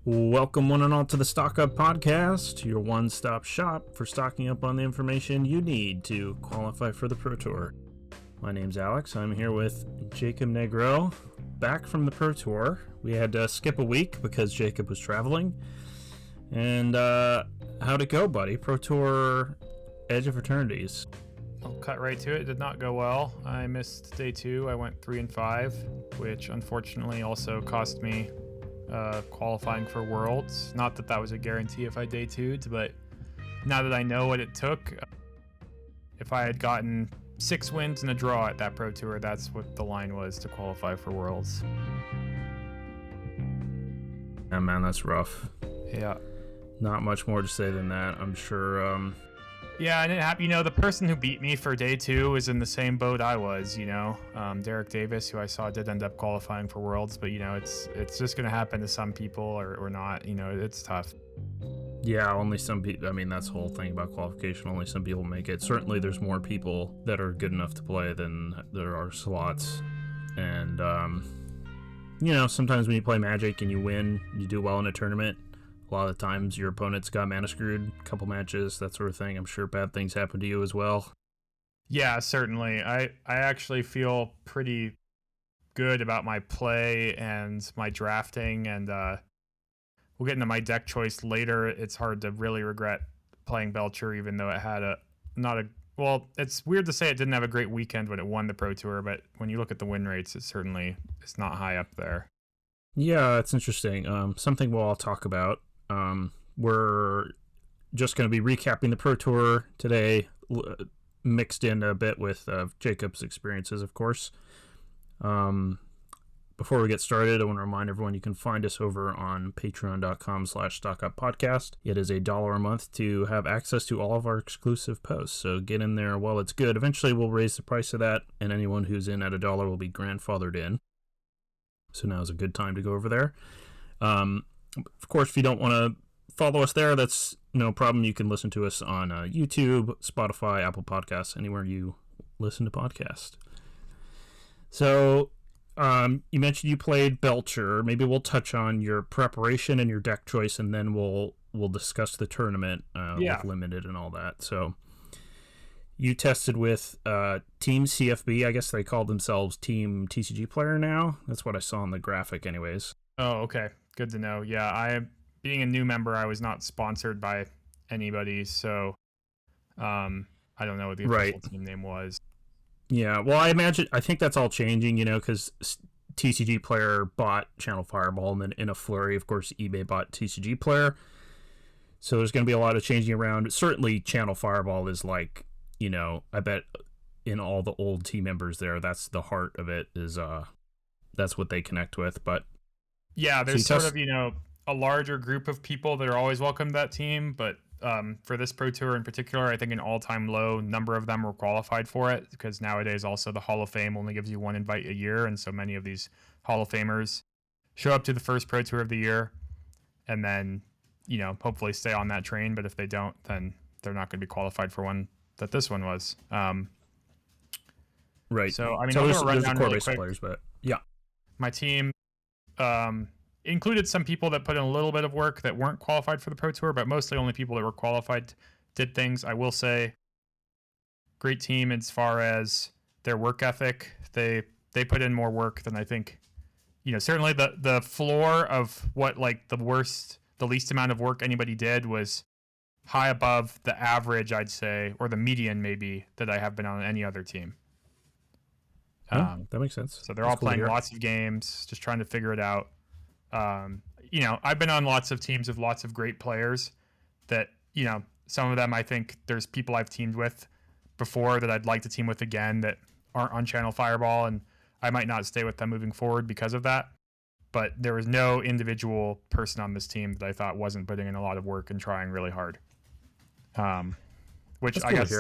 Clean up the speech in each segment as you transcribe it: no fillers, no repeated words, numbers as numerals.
Welcome one and all to the Stock Up Podcast, your one-stop shop for stocking up on the information you need to qualify for the Pro Tour. My name's Alex. I'm here with Jacob Negro, back from the Pro Tour. We had to skip a week because Jacob was traveling. And how'd it go, buddy? Pro Tour Edge of Eternities. I'll cut right to it. It did not go well. I missed day 2. I went 3-5, which unfortunately also cost me qualifying for Worlds. Not that that was a guarantee if I day 2'd, but now that I know what it took, if I had gotten 6 wins and a draw at that Pro Tour, that's what the line was to qualify for Worlds. Yeah, man, that's rough. Yeah. Not much more to say than that. I'm sure. Yeah, and it happened. The person who beat me for day 2 was in the same boat I was. Derek Davis, who I saw did end up qualifying for Worlds, but it's just gonna happen to some people or not. It's tough. Yeah, only some people. I mean, that's the whole thing about qualification. Only some people make it. Certainly, there's more people that are good enough to play than there are slots. And sometimes when you play Magic and you win, you do well in a tournament. A lot of the times your opponents got mana screwed, a couple matches, that sort of thing. I'm sure bad things happen to you as well. Yeah, certainly. I actually feel pretty good about my play and my drafting, and we'll get into my deck choice later. It's hard to really regret playing Belcher, even though it had it's weird to say it didn't have a great weekend when it won the Pro Tour, but when you look at the win rates, it's not high up there. Yeah, it's interesting. Something we'll all talk about. We're just going to be recapping the Pro Tour today, mixed in a bit with Jacob's experiences, of course. Before we get started, I want to remind everyone you can find us over on patreon.com/stockuppodcast. It is $1 a month to have access to all of our exclusive posts, so get in there while it's good. Eventually, we'll raise the price of that, and anyone who's in at $1 will be grandfathered in. So now is a good time to go over there. Of course, if you don't want to follow us there, that's no problem. You can listen to us on YouTube, Spotify, Apple Podcasts, anywhere you listen to podcasts. So you mentioned you played Belcher. Maybe we'll touch on your preparation and your deck choice, and then we'll discuss the tournament with limited and all that. So you tested with Team CFB. I guess they call themselves Team TCG Player now. That's what I saw on the graphic anyways. Oh, okay. Good to know. Yeah, being a new member, I was not sponsored by anybody, so I don't know what the official team name was. Yeah, well, I think that's all changing, because TCG Player bought Channel Fireball, and then in a flurry, of course, eBay bought TCG Player. So there's going to be a lot of changing around. Certainly, Channel Fireball is like, I bet in all the old team members there, that's the heart of it, is that's what they connect with. But yeah, there's sort of, a larger group of people that are always welcome to that team, but for this Pro Tour in particular, I think an all-time low number of them were qualified for it, because nowadays also the Hall of Fame only gives you one invite a year, and so many of these Hall of Famers show up to the first Pro Tour of the year and then, hopefully stay on that train, but if they don't, then they're not going to be qualified for one that this one was. Right. So, I mean, so I'm there's going to run down core really base quick. players, but yeah. My team included some people that put in a little bit of work that weren't qualified for the Pro Tour, but mostly only people that were qualified did things. I will say, great team as far as their work ethic. They put in more work than I think. Certainly the floor of what the least amount of work anybody did was high above the average, I'd say, or the median maybe, that I have been on any other team. That makes sense. So they're all playing lots of games, just trying to figure it out. I've been on lots of teams with lots of great players that, some of them I think there's people I've teamed with before that I'd like to team with again that aren't on Channel Fireball, and I might not stay with them moving forward because of that. But there was no individual person on this team that I thought wasn't putting in a lot of work and trying really hard. Which I guess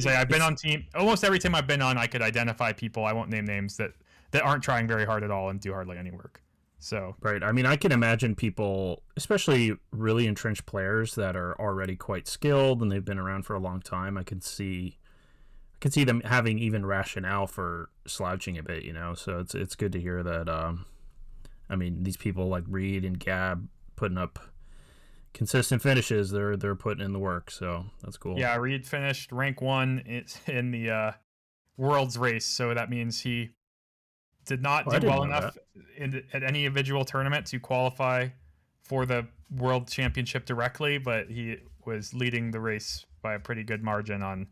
I've been on team, almost every team I've been on, I could identify people, I won't name names, that aren't trying very hard at all and do hardly any work. So right. I mean, I can imagine people, especially really entrenched players that are already quite skilled and they've been around for a long time. I could see them having even rationale for slouching a bit, So it's good to hear that. I mean, these people like Reed and Gab putting up consistent finishes. They're putting in the work, so that's cool. Yeah, Reed finished rank 1 in the Worlds race, so that means he did not do well enough at any individual tournament to qualify for the World Championship directly, but he was leading the race by a pretty good margin on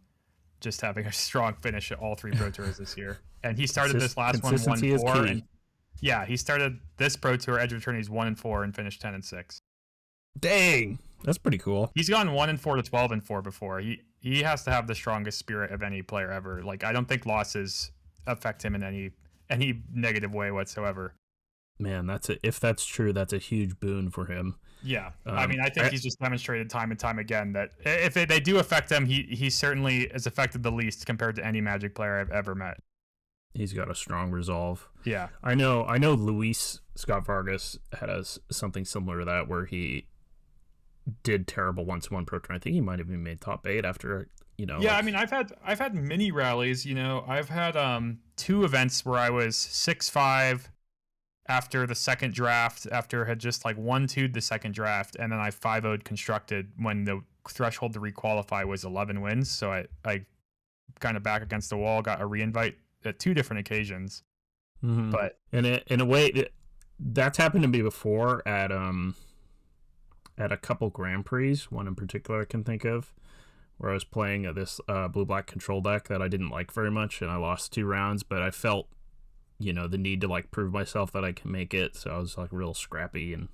just having a strong finish at all 3 Pro Tours this year. And he started this last one 1-4, and yeah, he started this Pro Tour Edge of Eternities 1-4 and finished 10-6. Dang, that's pretty cool. He's gone 1-4 to 12-4 before. He has to have the strongest spirit of any player ever. Like, I don't think losses affect him in any negative way whatsoever. Man, if that's true, that's a huge boon for him. Yeah, I mean, I think he's just demonstrated time and time again that if they do affect him, he certainly is affected the least compared to any Magic player I've ever met. He's got a strong resolve. Yeah, I know. Luis Scott Vargas had something similar to that, where he did terrible once one Pro Tour. I think he might have even made top 8 after. Yeah, like, I mean, I've had mini rallies. I've had 2 events where I was 6-5 after the second draft, after I had just like 1-2'd the second draft, and then I 5-0'd constructed when the threshold to requalify was 11 wins. So I kind of back against the wall, got a reinvite at 2 different occasions. Mm-hmm. But in a way, that's happened to me before at a couple Grand Prix. One in particular I can think of, where I was playing this blue-black control deck that I didn't like very much, and I lost 2 rounds, but I felt the need to like prove myself that I can make it, so I was like real scrappy and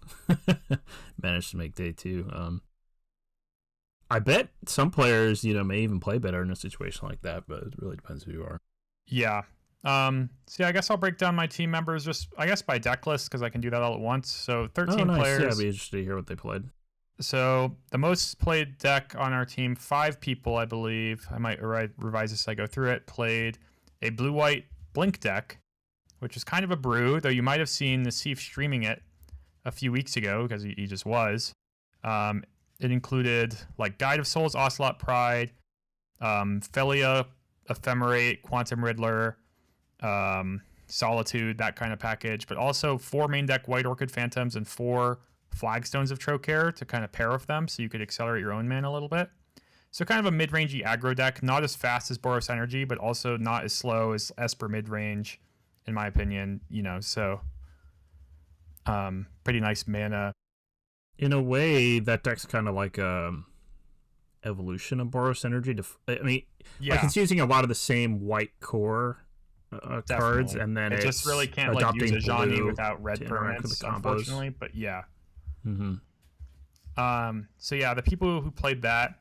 managed to make day 2. I bet some players may even play better in a situation like that, but it really depends who you are. Yeah. So yeah, I guess I'll break down my team members just by deck list, because I can do that all at once. So 13 nice. players. Yeah, I'd be interested to hear what they played. So the most played deck on our team, 5 people, I believe, I might revise this as I go through it, played a blue-white Blink deck, which is kind of a brew, though you might have seen the Seif streaming it a few weeks ago, because he just was. It included like Guide of Souls, Ocelot Pride, Felia, Ephemerate, Quantum Riddler, Solitude, that kind of package, but also 4 main deck White Orchid Phantoms and 4 Flagstones of Trocare to kind of pair with them, so you could accelerate your own mana a little bit. So kind of a mid-rangey aggro deck, not as fast as Boros Energy, but also not as slow as Esper mid-range, in my opinion. So pretty nice mana. In a way, that deck's kind of like a evolution of Boros Energy. Like it's using a lot of the same white core cards, and then it just really can't like use a Johnny without red permanents, unfortunately. But yeah. Mm-hmm. So yeah, the people who played that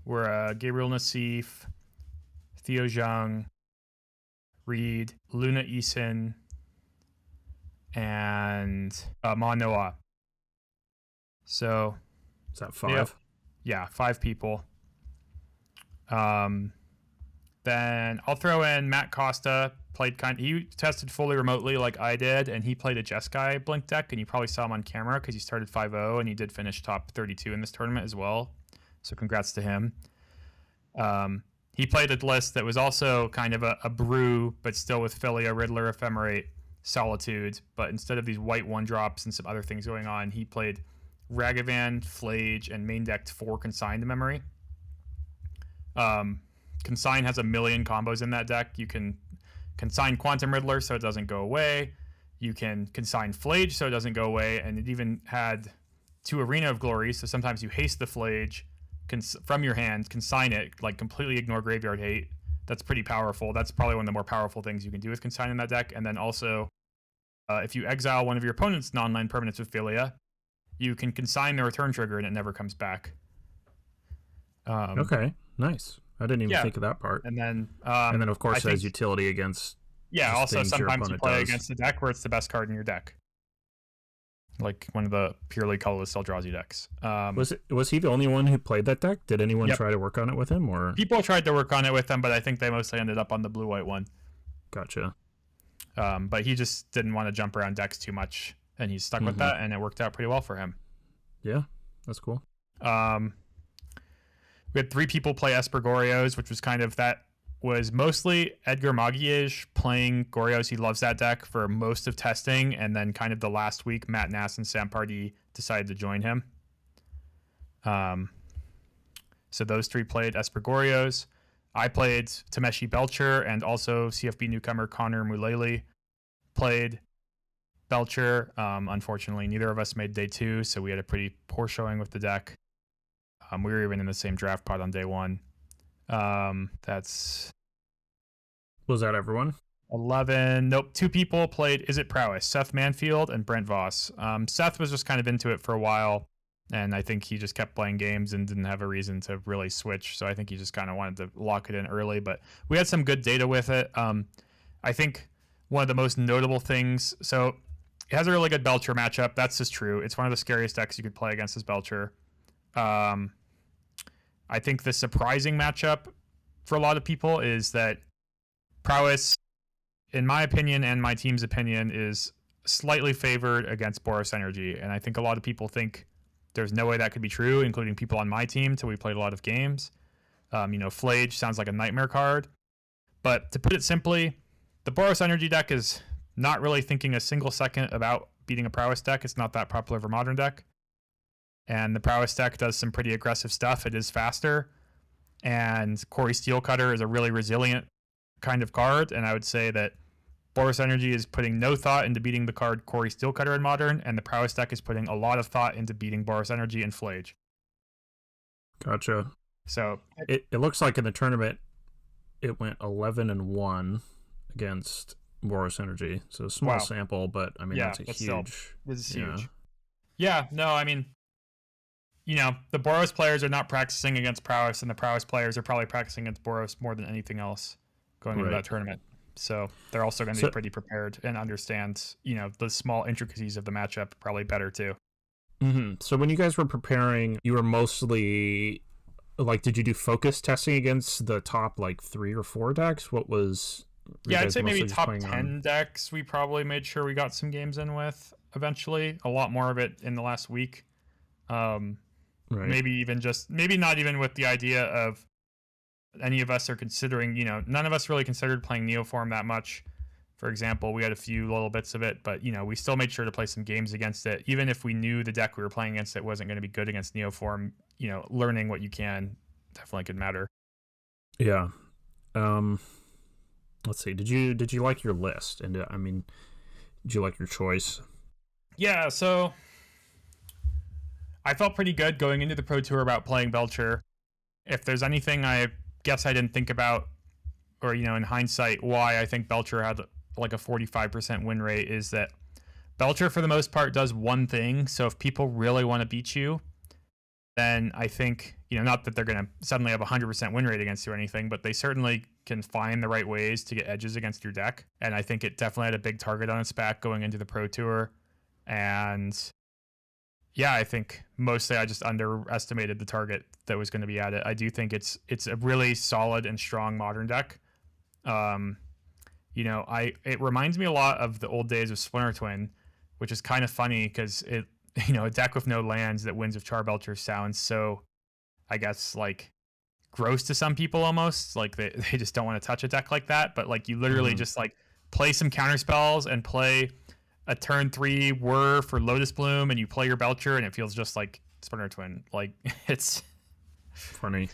were Gabriel Nassif, Theo Zhang, Reed, Luna Eason, and Ma Noah. So is that 5? Yeah, 5 people. Then I'll throw in Matt Costa. He tested fully remotely like I did, and he played a Jeskai Blink deck, and you probably saw him on camera because he started 5-0, and he did finish top 32 in this tournament as well. So congrats to him. He played a list that was also kind of a brew, but still with Philia, Riddler, Ephemerate, Solitude, but instead of these white 1-drops and some other things going on, he played Ragavan, Flage, and main decked 4 Consigned Memory. Consign has a million combos in that deck. You can consign Quantum Riddler so it doesn't go away. You can consign Flage so it doesn't go away, and it even had 2 Arena of Glory, so sometimes you haste the Flage from your hand, consign it, like completely ignore graveyard hate. That's pretty powerful. That's probably one of the more powerful things you can do with consign in that deck. And then also, if you exile one of your opponent's non-land permanents with Philia, you can consign the return trigger and it never comes back. Okay, nice. I didn't even think of that part. And then of course, it has utility against. Yeah, also sometimes you play against the deck where it's the best card in your deck, like one of the purely colorless Eldrazi decks. Was he the only one who played that deck? Did anyone try to work on it with him, or people tried to work on it with him, but I think they mostly ended up on the blue-white one. Gotcha. But he just didn't want to jump around decks too much, and he's stuck with that, and it worked out pretty well for him. Yeah, that's cool. We had 3 people play Espergorios, which was kind of that was mostly Edgar Maguiej playing Goryo's. He loves that deck for most of testing, and then kind of the last week, Matt Nass and Sam Pardee decided to join him. So those three played Esper Goryo's. I played Tameshi Belcher, and also CFB newcomer Connor Mulally played Belcher. Unfortunately, neither of us made day 2, so we had a pretty poor showing with the deck. We were even in the same draft pod on day 1. That's... Was that everyone? 11. Nope. 2 people played Is It Prowess, Seth Manfield and Brent Voss. Seth was just kind of into it for a while, and I think he just kept playing games and didn't have a reason to really switch. So I think he just kind of wanted to lock it in early, but we had some good data with it. I think one of the most notable things, so it has a really good Belcher matchup. That's just true. It's one of the scariest decks you could play against this Belcher. I think the surprising matchup for a lot of people is that Prowess, in my opinion and my team's opinion, is slightly favored against Boros Energy. And I think a lot of people think there's no way that could be true, including people on my team, till we played a lot of games. Flage sounds like a nightmare card. But to put it simply, the Boros Energy deck is not really thinking a single second about beating a Prowess deck. It's not that popular of a modern deck. And the Prowess deck does some pretty aggressive stuff. It is faster. And Corey Steelcutter is a really resilient kind of card. And I would say that Boros Energy is putting no thought into beating the card Corey Steelcutter in Modern, and the Prowess deck is putting a lot of thought into beating Boros Energy and Flage. Gotcha. So it looks like in the tournament, it went 11-1 against Boros Energy. So a small sample, but I mean, that's a huge... This is huge. Yeah, no, I mean, the Boros players are not practicing against Prowess, and the Prowess players are probably practicing against Boros more than anything else going into that tournament. So they're also going to be pretty prepared and understand, the small intricacies of the matchup probably better too. Mm-hmm. So when you guys were preparing, you were mostly did you do focus testing against the top 3 or 4 decks? What was... Yeah, I'd say maybe top 10 decks we probably made sure we got some games in with eventually. A lot more of it in the last week. Maybe not even with the idea of any of us are considering, none of us really considered playing Neoform that much. For example, we had a few little bits of it, but, we still made sure to play some games against it. Even if we knew the deck we were playing against it wasn't going to be good against Neoform, learning what you can definitely could matter. Yeah. Let's see. Did you like your list? And did you like your choice? Yeah, so I felt pretty good going into the Pro Tour about playing Belcher. If there's anything I guess I didn't think about, or, in hindsight, why I think Belcher had a 45% win rate is that Belcher, for the most part, does one thing. So if people really want to beat you, then I think, not that they're going to suddenly have a 100% win rate against you or anything, but they certainly can find the right ways to get edges against your deck. And I think it definitely had a big target on its back going into the Pro Tour. And yeah, I think mostly I just underestimated the target that was going to be at it. I do think it's a really solid and strong modern deck. It reminds me a lot of the old days of Splinter Twin, which is kind of funny because it, a deck with no lands that wins with Charbelcher sounds so, I guess, gross to some people almost. They just don't want to touch a deck like that. But you literally just play some counter spells and play a turn 3 Whir for Lotus Bloom, and you play your Belcher, and it feels just like Splinter Twin. It's funny.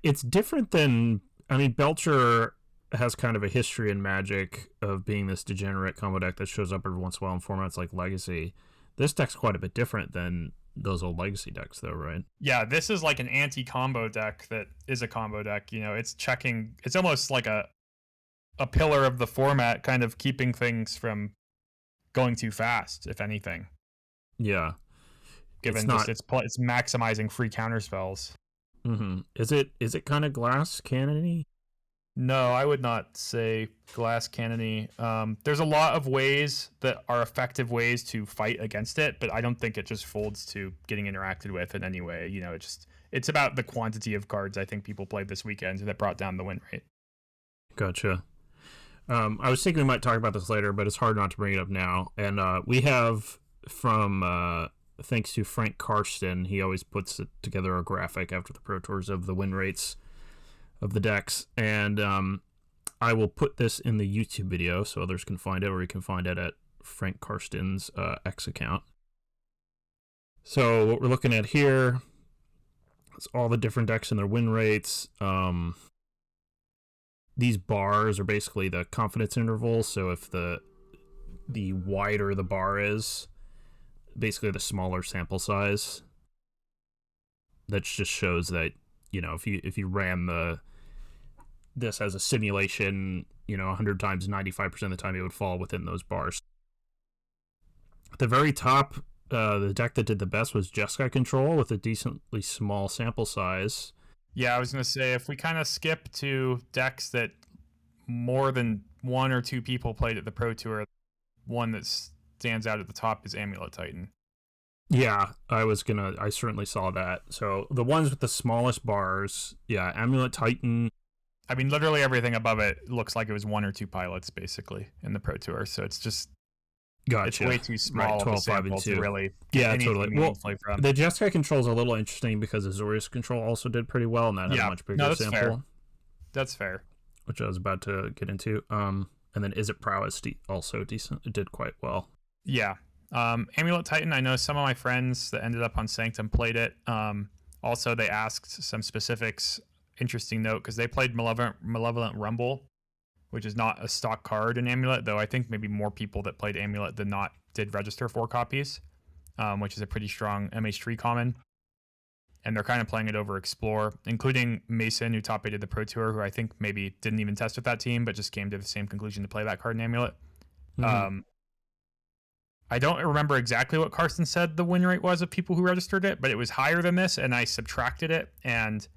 It's different than, Belcher has kind of a history in Magic of being this degenerate combo deck that shows up every once in a while in formats like Legacy. This deck's quite a bit different than those old Legacy decks, though, right? Yeah, this is like an anti-combo deck that is a combo deck. It's checking. It's almost like a pillar of the format, kind of keeping things from going too fast, if anything. Yeah. Given it's maximizing free counter spells. Mm-hmm. Is it kind of glass cannon-y? No, I would not say glass cannon-y. There's a lot of ways that are effective ways to fight against it, but I don't think it just folds to getting interacted with in any way. It's about the quantity of cards I think people played this weekend that brought down the win rate. Gotcha. I was thinking we might talk about this later, but it's hard not to bring it up now. And we have from thanks to Frank Karsten, he always puts together a graphic after the Pro Tours of the win rates of the decks, and I will put this in the YouTube video so others can find it, or you can find it at Frank Karsten's X account. So what we're looking at here is all the different decks and their win rates. These bars are basically the confidence intervals. So if the wider the bar is, basically the smaller sample size. That just shows that, you know, if you ran this as a simulation, you know, 100 times, 95% of the time it would fall within those bars. At the very top, the deck that did the best was Jeskai Control with a decently small sample size. Yeah, I was going to say, if we kind of skip to decks that more than one or two people played at the Pro Tour, one that stands out at the top is Amulet Titan. Yeah, I certainly saw that. So the ones with the smallest bars, yeah, Amulet Titan. I mean, literally everything above it looks like it was one or two pilots, basically, in the Pro Tour. So it's just, gotcha. It's way too small, right, 12, of a sample 5, and 2. to really yeah, totally. Well, from. The Jeskai Control is a little interesting because Azorius Control also did pretty well, and that had a much bigger sample. Fair. That's fair. Which I was about to get into. And then Is It Prowess also decent. It did quite well. Yeah. Amulet Titan, I know some of my friends that ended up on Sanctum played it. Also, they asked some specifics. Interesting note, because they played Malevolent Rumble, which is not a stock card in Amulet, though I think maybe more people that played Amulet than not did register 4 copies, which is a pretty strong MH3 common. And they're kind of playing it over Explore, including Mason, who top 8'd the Pro Tour, who I think maybe didn't even test with that team, but just came to the same conclusion to play that card in Amulet. Mm-hmm. I don't remember exactly what Karsten said the win rate was of people who registered it, but it was higher than this, and I subtracted it, and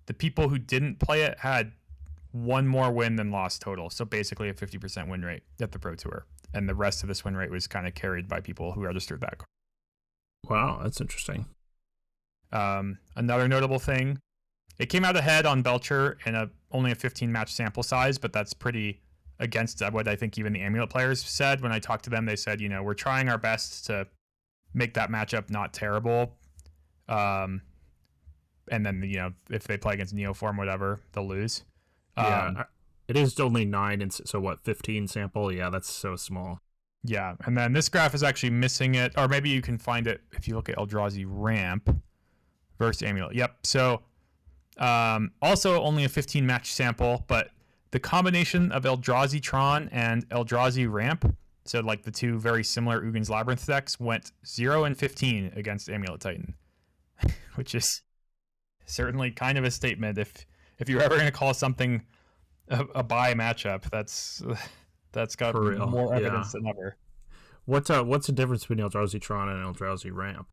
the people who didn't play it had one more win than loss total. So basically a 50% win rate at the Pro Tour. And the rest of this win rate was kind of carried by people who registered that card. Wow, that's interesting. Another notable thing, it came out ahead on Belcher in only a 15 match sample size, but that's pretty against what I think even the Amulet players said. When I talked to them, they said, you know, we're trying our best to make that matchup not terrible. And then, you know, if they play against Neoform, whatever, they'll lose. Yeah, it is only 9, and so what, 15 sample? Yeah, that's so small. Yeah, and then this graph is actually missing it, or maybe you can find it if you look at Eldrazi Ramp versus Amulet. Yep, so also only a 15 match sample, but the combination of Eldrazi Tron and Eldrazi Ramp, so like the two very similar Ugin's Labyrinth decks, went 0 and 15 against Amulet Titan, which is certainly kind of a statement. If you're ever going to call something a buy matchup, that's got more evidence than ever. What's the difference between Eldrazi Tron and Eldrazi Ramp?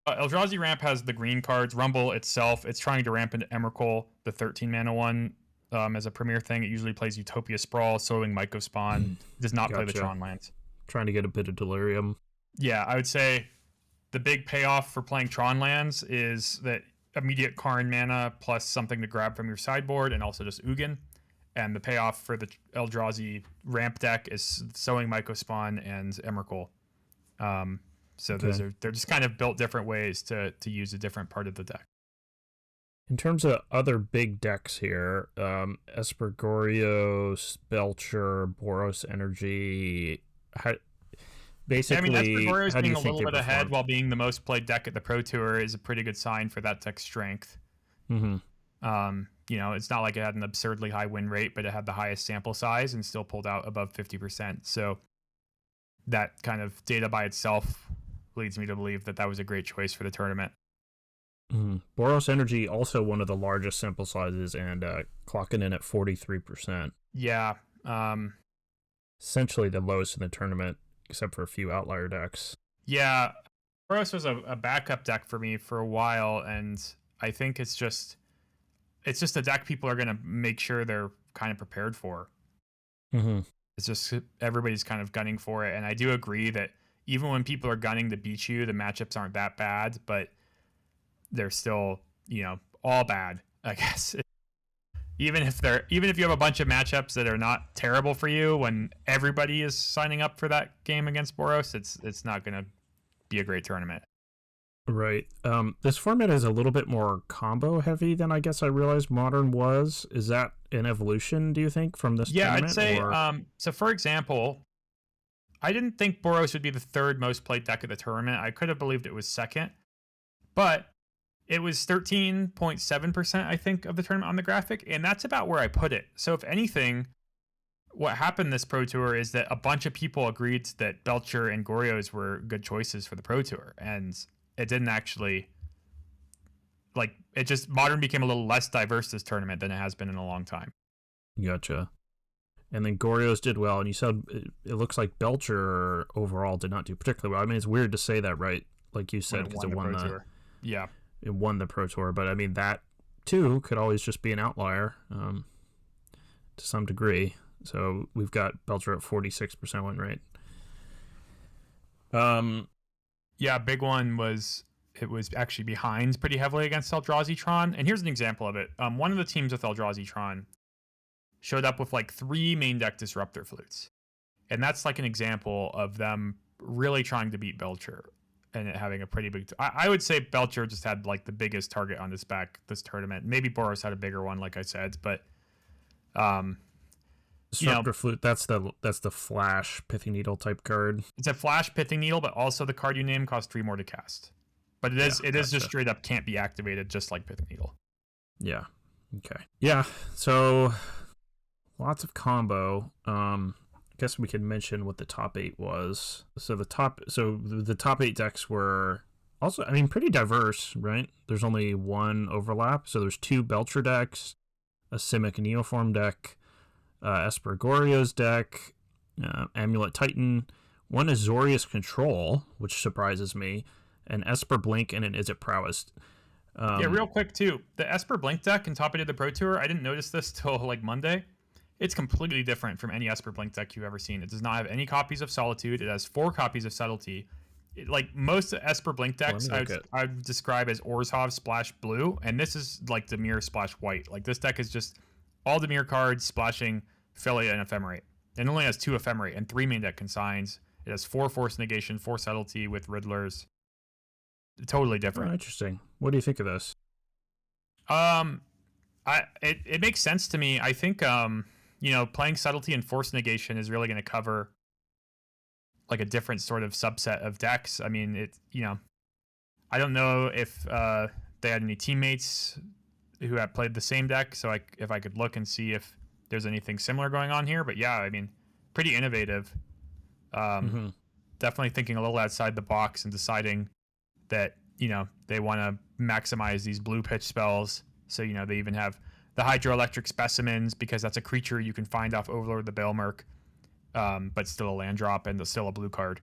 Eldrazi Ramp has the green cards. Rumble itself, it's trying to ramp into Emrakul, the 13 mana one, as a premier thing. It usually plays Utopia Sprawl, Sowing Myco of Spawn. Does not play the Tron lands. Trying to get a bit of Delirium. Yeah, I would say the big payoff for playing Tron lands is that immediate Karn mana plus something to grab from your sideboard, and also just Ugin. And the payoff for the Eldrazi Ramp deck is Sowing Myco Spawn and Emrakul. So they're just kind of built different ways to use a different part of the deck. In terms of other big decks here, Espergorios, Belcher, Boros Energy, basically, Espergorios being a little bit ahead while being the most played deck at the Pro Tour is a pretty good sign for that deck's strength. Mm-hmm. You know, it's not like it had an absurdly high win rate, but it had the highest sample size and still pulled out above 50%. So that kind of data by itself leads me to believe that was a great choice for the tournament. Mm-hmm. Boros Energy, also one of the largest sample sizes, and clocking in at 43%. Yeah. Essentially the lowest in the tournament, except for a few outlier decks. Yeah. Boros was a backup deck for me for a while, and I think it's just a deck people are going to make sure they're kind of prepared for. Mm-hmm. It's just everybody's kind of gunning for it. And I do agree that even when people are gunning to beat you, the matchups aren't that bad, but they're still, you know, all bad, I guess. Even if you have a bunch of matchups that are not terrible for you, when everybody is signing up for that game against Boros, it's not going to be a great tournament. Right. This format is a little bit more combo heavy than I guess I realized Modern was. Is that an evolution, do you think, from this Yeah, I'd tournament? say. Or So for example, I didn't think Boros would be the third most played deck of the tournament. I could have believed it was second, but it was 13.7%, I think, of the tournament on the graphic, and that's about where I put it. So if anything, what happened this Pro Tour is that a bunch of people agreed that Belcher and Goryo's were good choices for the Pro Tour, and it didn't actually, like, it just, Modern became a little less diverse this tournament than it has been in a long time. gotcha. And then Gorio's did well, and you said it looks like Belcher overall did not do particularly well. I mean, it's weird to say that, right? Like you said, because it won Pro Tour. Yeah. it won the Pro Tour, but I mean that too could always just be an outlier to some degree. So we've got Belcher at 46% win rate. Yeah, big one was it was actually behind pretty heavily against Eldrazi Tron. And here's an example of it. One of the teams with Eldrazi Tron showed up with like 3 main deck Disruptor Flutes. And that's like an example of them really trying to beat Belcher and it having a pretty big... I would say Belcher just had like the biggest target on his back this tournament. Maybe Boros had a bigger one, like I said, but... Disruptor Flute, that's the flash Pithy Needle type card. It's a flash Pithy Needle, but also the card you name costs 3 more to cast. But it is Gotcha. just straight up can't be activated, just like Pithy Needle. Yeah. Okay. Yeah. So lots of combo. I guess we could mention what the top 8 was. So the top 8 decks were also, I mean, pretty diverse, right? There's only one overlap. So there's 2 Belcher decks, a Simic Neoform deck, Esper Goryo's deck, Amulet Titan, one Azorius Control, which surprises me, an Esper Blink, and an Izzet Prowess. Yeah, real quick too. The Esper Blink deck in top 8 of the Pro Tour, I didn't notice this till like Monday. It's completely different from any Esper Blink deck you've ever seen. It does not have any copies of Solitude. It has 4 copies of Subtlety. Like most Esper Blink decks, I would describe as Orzhov Splash Blue, and this is like Dimir Splash White. Like this deck is just all Dimir cards splashing Filia and Ephemerate. It only has 2 Ephemerate and 3 main deck consigns. It has 4 Force Negation, 4 Subtlety with Riddlers. Totally different. Oh, interesting. What do you think of this? It makes sense to me. I think playing Subtlety and Force Negation is really going to cover like a different sort of subset of decks. I mean, I don't know if they had any teammates who have played the same deck, so if I could look and see if there's anything similar going on here. But yeah, I mean, pretty innovative. Definitely thinking a little outside the box and deciding that they want to maximize these blue pitch spells. So they even have the Hydroelectric Specimens because that's a creature you can find off Overlord the Baelmerk, but still a land drop and still a blue card.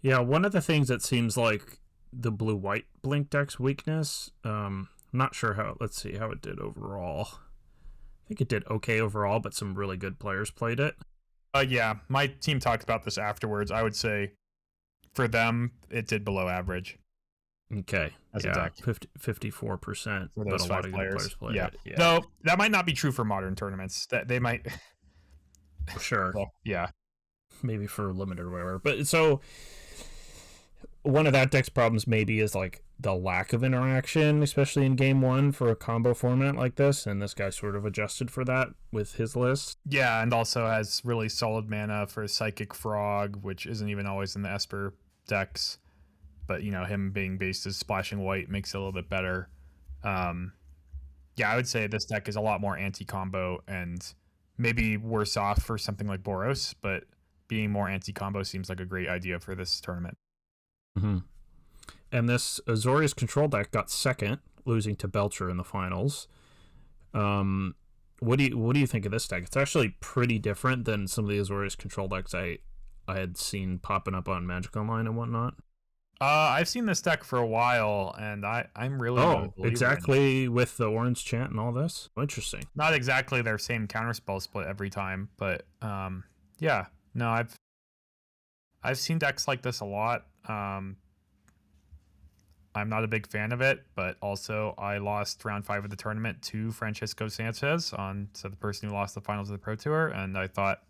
Yeah, one of the things that seems like the blue-white Blink deck's weakness, I'm not sure how, let's see how it did overall. I think it did okay overall, but some really good players played it. Yeah, my team talked about this afterwards. I would say for them, it did below average. Okay. As a deck. 54%. For those but a 5 lot of players. good players played it. Yeah. Though that might not be true for modern tournaments. That they might. Sure. Well, yeah. Maybe for limited or whatever. But so one of that deck's problems maybe is like the lack of interaction, especially in game 1 for a combo format like this, and this guy sort of adjusted for that with his list. Yeah, and also has really solid mana for Psychic Frog, which isn't even always in the Esper decks. But him being based as splashing white makes it a little bit better. Yeah, I would say this deck is a lot more anti-combo and maybe worse off for something like Boros, but being more anti-combo seems like a great idea for this tournament. Mm-hmm. And this Azorius Control deck got second, losing to Belcher in the finals. What do you think of this deck? It's actually pretty different than some of the Azorius Control decks I had seen popping up on Magic Online and whatnot. I've seen this deck for a while, and I'm really exactly with the orange chant and all this. Interesting. Not exactly their same counterspell split every time, but yeah, no, I've seen decks like this a lot. I'm not a big fan of it, but also I lost round 5 of the tournament to Francisco Sanchez, so the person who lost the finals of the Pro Tour, and I thought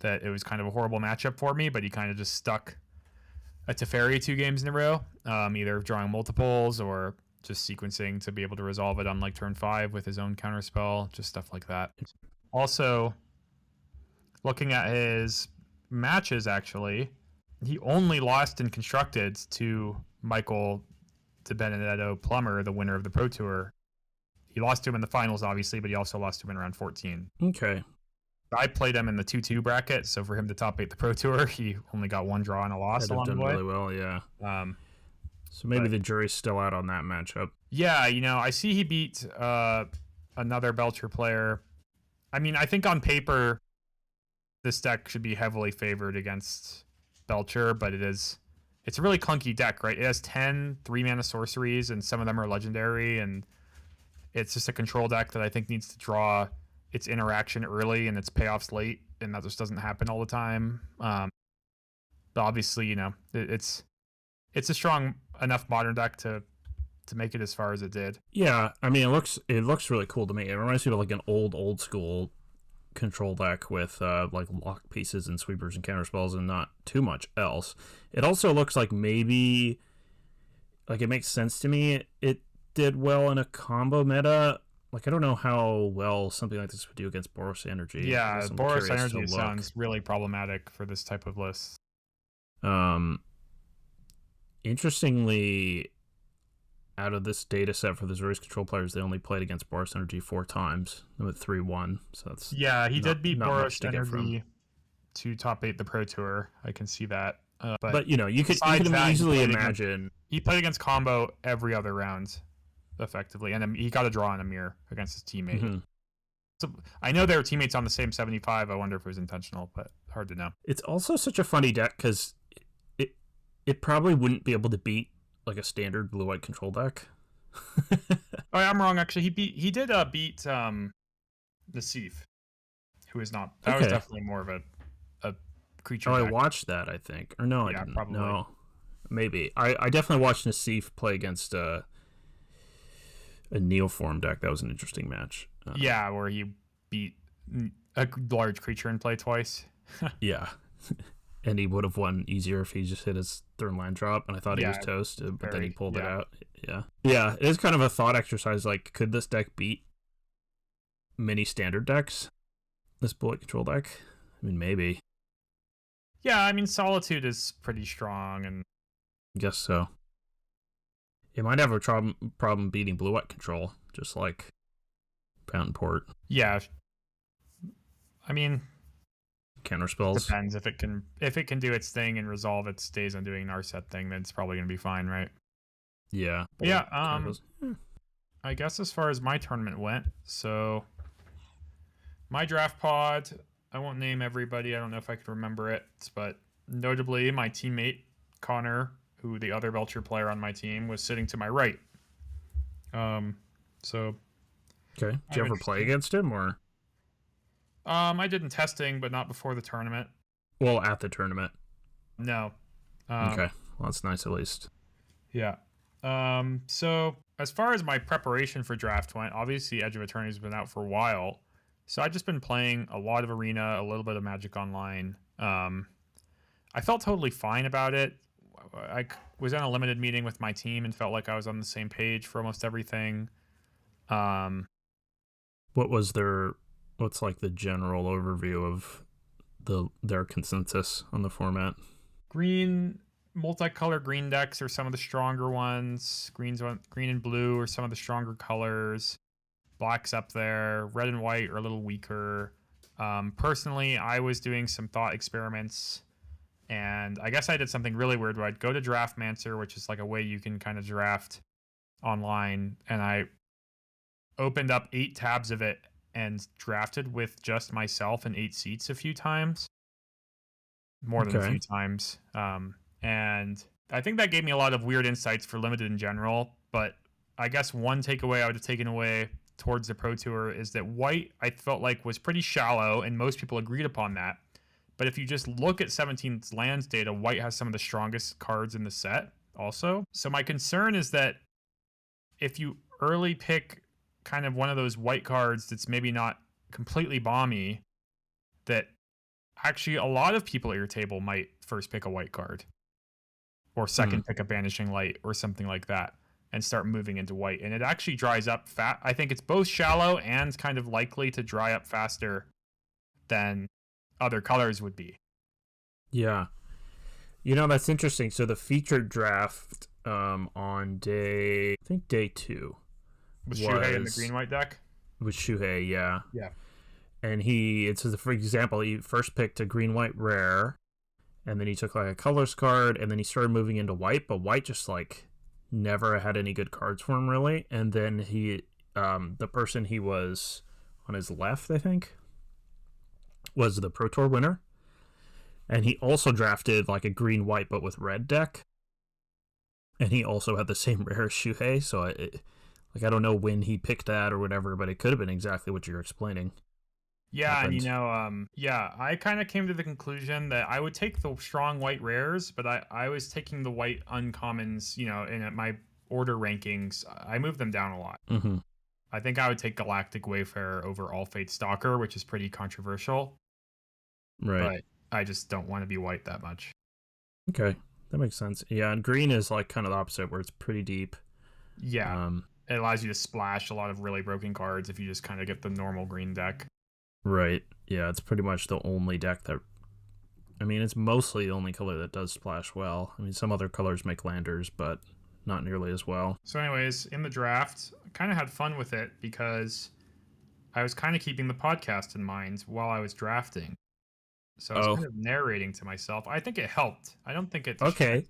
that it was kind of a horrible matchup for me, but he kind of just stuck a Teferi 2 games in a row, either drawing multiples or just sequencing to be able to resolve it on like turn 5 with his own counterspell, just stuff like that. Also, looking at his matches, actually, he only lost in constructed to Michael De Benedetto Plummer, the winner of the Pro Tour. He lost to him in the finals, obviously, but he also lost to him in round 14. Okay. I played him in the 2-2 bracket, so for him to top 8 the Pro Tour, he only got one draw and a loss That'd have along the done way. really well, yeah. So maybe but- the jury's still out on that matchup. Yeah, I see he beat another Belcher player. I mean, I think on paper, this deck should be heavily favored against Belcher, but it's a really clunky deck, right? It has 10 3-mana sorceries, and some of them are legendary, and it's just a control deck that I think needs to draw its interaction early and its payoffs late, and that just doesn't happen all the time. But obviously, it's a strong enough modern deck to make it as far as it did. Yeah, I mean, it looks really cool to me. It reminds me of like an old school control deck with like lock pieces and sweepers and counterspells and not too much else. It also looks like maybe like it makes sense to me. It did well in a combo meta. Like, I don't know how well something like this would do against Boros Energy. Yeah, Boros Energy sounds really problematic for this type of list. Interestingly, out of this data set for the Zuri's control players, they only played against Boros Energy 4 times with 3-1. So that's he did beat Boros Energy to top 8 the Pro Tour. I can see that. But you can easily imagine he played against combo every other round, effectively, and he got a draw on a mirror against his teammate. Mm-hmm. So I know they were teammates on the same 75. I wonder if it was intentional, but hard to know. It's also such a funny deck because it probably wouldn't be able to beat like a standard blue-white control deck. I'm wrong. Actually, he did beat Nassif, who is not. That was definitely more of a creature. I watched that, I think, or no, I didn't. Probably. No, maybe I definitely watched Nassif play against a Neoform deck. That was an interesting match. Where he beat a large creature in play twice. Yeah. And he would have won easier if he just hit his third land drop, and I thought he was toast, but then he pulled it out. Yeah, it is kind of a thought exercise. Like, could this deck beat many standard decks? This bullet control deck? I mean, maybe. Yeah, I mean, Solitude is pretty strong, and I guess so. It might have a problem beating blue-white control, just like Fountain Port. Yeah. I mean, counterspells. Depends if it can do its thing and resolve its days on doing Narset thing, then it's probably gonna be fine, right? Yeah. I guess as far as my tournament went, so my draft pod, I won't name everybody, I don't know if I could remember it, but notably my teammate Connor, who the other Belcher player on my team, was sitting to my right. So okay. Did you ever play against him or? I did in testing, but not before the tournament. Well, at the tournament. No. Okay. Well, that's nice at least. Yeah. So as far as my preparation for draft went, obviously Edge of Eternities has been out for a while. So I've just been playing a lot of Arena, a little bit of Magic Online. I felt totally fine about it. I was in a limited meeting with my team and felt like I was on the same page for almost everything. What's like the general overview of their consensus on the format? Multicolor green decks are some of the stronger ones. Green and blue are some of the stronger colors. Black's up there. Red and white are a little weaker. Personally, I was doing some thought experiments, and I guess I did something really weird where I'd go to Draftmancer, which is like a way you can kind of draft online, and I opened up 8 tabs of it and drafted with just myself and 8 seats a few times. More than a few times. And I think that gave me a lot of weird insights for Limited in general, but I guess one takeaway I would have taken away towards the Pro Tour is that white, I felt like, was pretty shallow, and most people agreed upon that. But if you just look at 17's lands data, white has some of the strongest cards in the set also. So my concern is that if you early pick kind of one of those white cards that's maybe not completely bomby, that actually a lot of people at your table might first pick a white card. or second pick a Banishing Light or something like that and start moving into white. And it actually dries up fast. I think it's both shallow and kind of likely to dry up faster than other colors would be. Yeah. That's interesting. So the featured draft on day 2 With Shuhei in the green-white deck? With Shuhei, yeah. Yeah. And it says, for example, he first picked a green-white rare, and then he took like a colors card, and then he started moving into white, but white just like never had any good cards for him really. And then the person he was on his left, I think, was the Pro Tour winner. And he also drafted like a green-white but with red deck. And he also had the same rare as Shuhei, so I don't know when he picked that or whatever, but it could have been exactly what you're explaining. Yeah, happened. And I kind of came to the conclusion that I would take the strong white rares, but I was taking the white uncommons, and at my order rankings, I moved them down a lot. Mm-hmm. I think I would take Galactic Wayfarer over All Fate Stalker, which is pretty controversial. Right. But I just don't want to be white that much. Okay, that makes sense. Yeah, and green is like kind of the opposite, where it's pretty deep. Yeah, it allows you to splash a lot of really broken cards if you just kind of get the normal green deck. Right. Yeah, it's pretty much the only deck that... I mean, it's mostly the only color that does splash well. I mean, some other colors make landers, but not nearly as well. So anyways, in the draft, I kind of had fun with it because I was kind of keeping the podcast in mind while I was drafting. So I was kind of narrating to myself. I think it helped. I don't think it... Okay.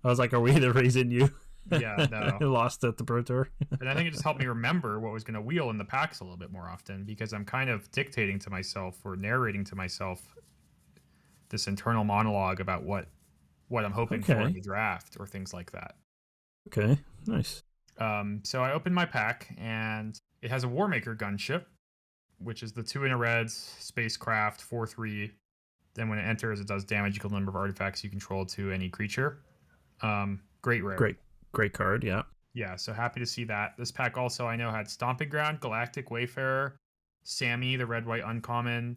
I was like, are we the reason you... Yeah, no. lost at the Pro Tour? And I think it just helped me remember what was going to wheel in the packs a little bit more often, because I'm kind of dictating to myself or narrating to myself this internal monologue about what I'm hoping for in the draft or things like that. Okay, nice. So I opened my pack, and it has a Warmaker gunship, which is the 2 in a red spacecraft 4/3. Then when it enters, it does damage equal to the number of artifacts you control to any creature. Great rare. Great card, yeah. Yeah, so happy to see that. This pack also, I know, had Stomping Ground, Galactic Wayfarer, Sammy, the red-white uncommon,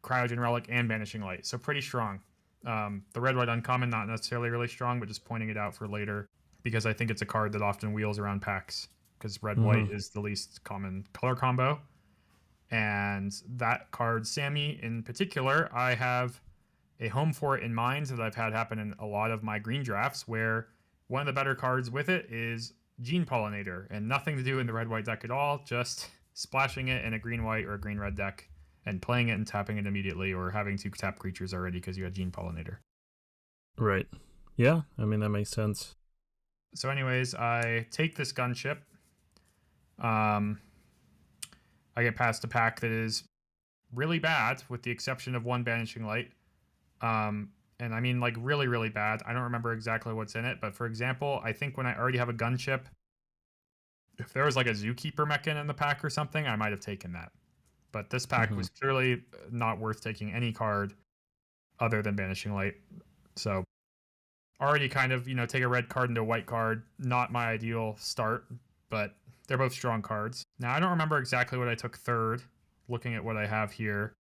Cryogen Relic, and Banishing Light. So pretty strong. The red-white uncommon, not necessarily really strong, but just pointing it out for later, because I think it's a card that often wheels around packs, because red-white is the least common color combo. And that card, Sammy, in particular, I have a home for it in mind that I've had happen in a lot of my green drafts, where one of the better cards with it is Gene Pollinator, and nothing to do in the red-white deck at all, just splashing it in a green-white or a green-red deck and playing it and tapping it immediately, or having to tap creatures already because you had Gene Pollinator. Right. Yeah, I mean, that makes sense. So anyways, I take this gunship. I get past a pack that is really bad, with the exception of one Banishing Light. And I mean, like, really, really bad. I don't remember exactly what's in it, but for example, I think when I already have a gunship, if there was like a Zookeeper Mechan in the pack or something, I might have taken that. But this pack was clearly not worth taking any card other than Banishing Light. So already kind of, take a red card into a white card. Not my ideal start, but they're both strong cards. Now, I don't remember exactly what I took third, looking at what I have here.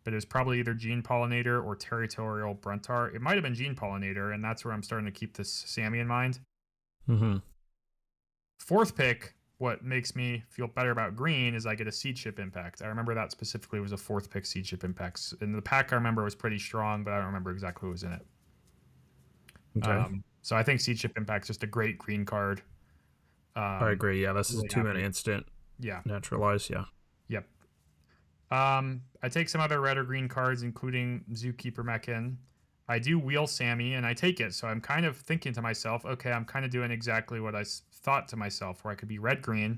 But it was probably either Gene Pollinator or Territorial Bruntar. It might have been Gene Pollinator, and that's where I'm starting to keep this Sammy in mind. Fourth pick, what makes me feel better about green is I get a Seed Ship Impact. I remember that specifically was a fourth pick Seed Ship Impact. And the pack I remember was pretty strong, but I don't remember exactly what was in it. Okay. So I think Seed Ship Impact is just a great green card. I agree. Yeah, this really is a 2-minute instant. Yeah. Naturalize, yeah. Yep. I take some other red or green cards, including Zookeeper Mechan. I do wheel Sammy, and I take it. So I'm kind of thinking to myself, okay, I'm kind of doing exactly what I thought to myself, where I could be red-green,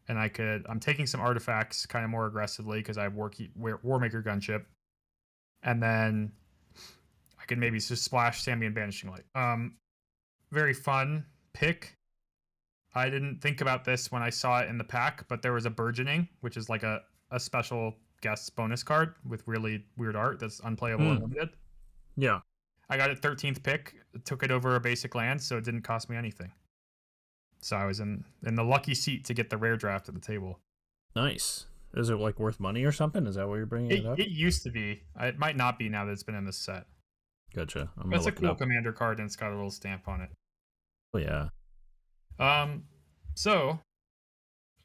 and I'm taking some artifacts kind of more aggressively because I have Warmaker Gunship. And then I could maybe just splash Sammy and Banishing Light. Very fun pick. I didn't think about this when I saw it in the pack, but there was a Burgeoning, which is like a special guest bonus card with really weird art that's unplayable and limited. Yeah. I got it 13th pick, took it over a basic land, so it didn't cost me anything. So I was in the lucky seat to get the rare draft at the table. Nice. Is it like worth money or something? Is that why you're bringing it up? It used to be. It might not be now that it's been in this set. Gotcha. I'm gonna That's a look it cool up. commander card, and it's got a little stamp on it. Oh yeah. So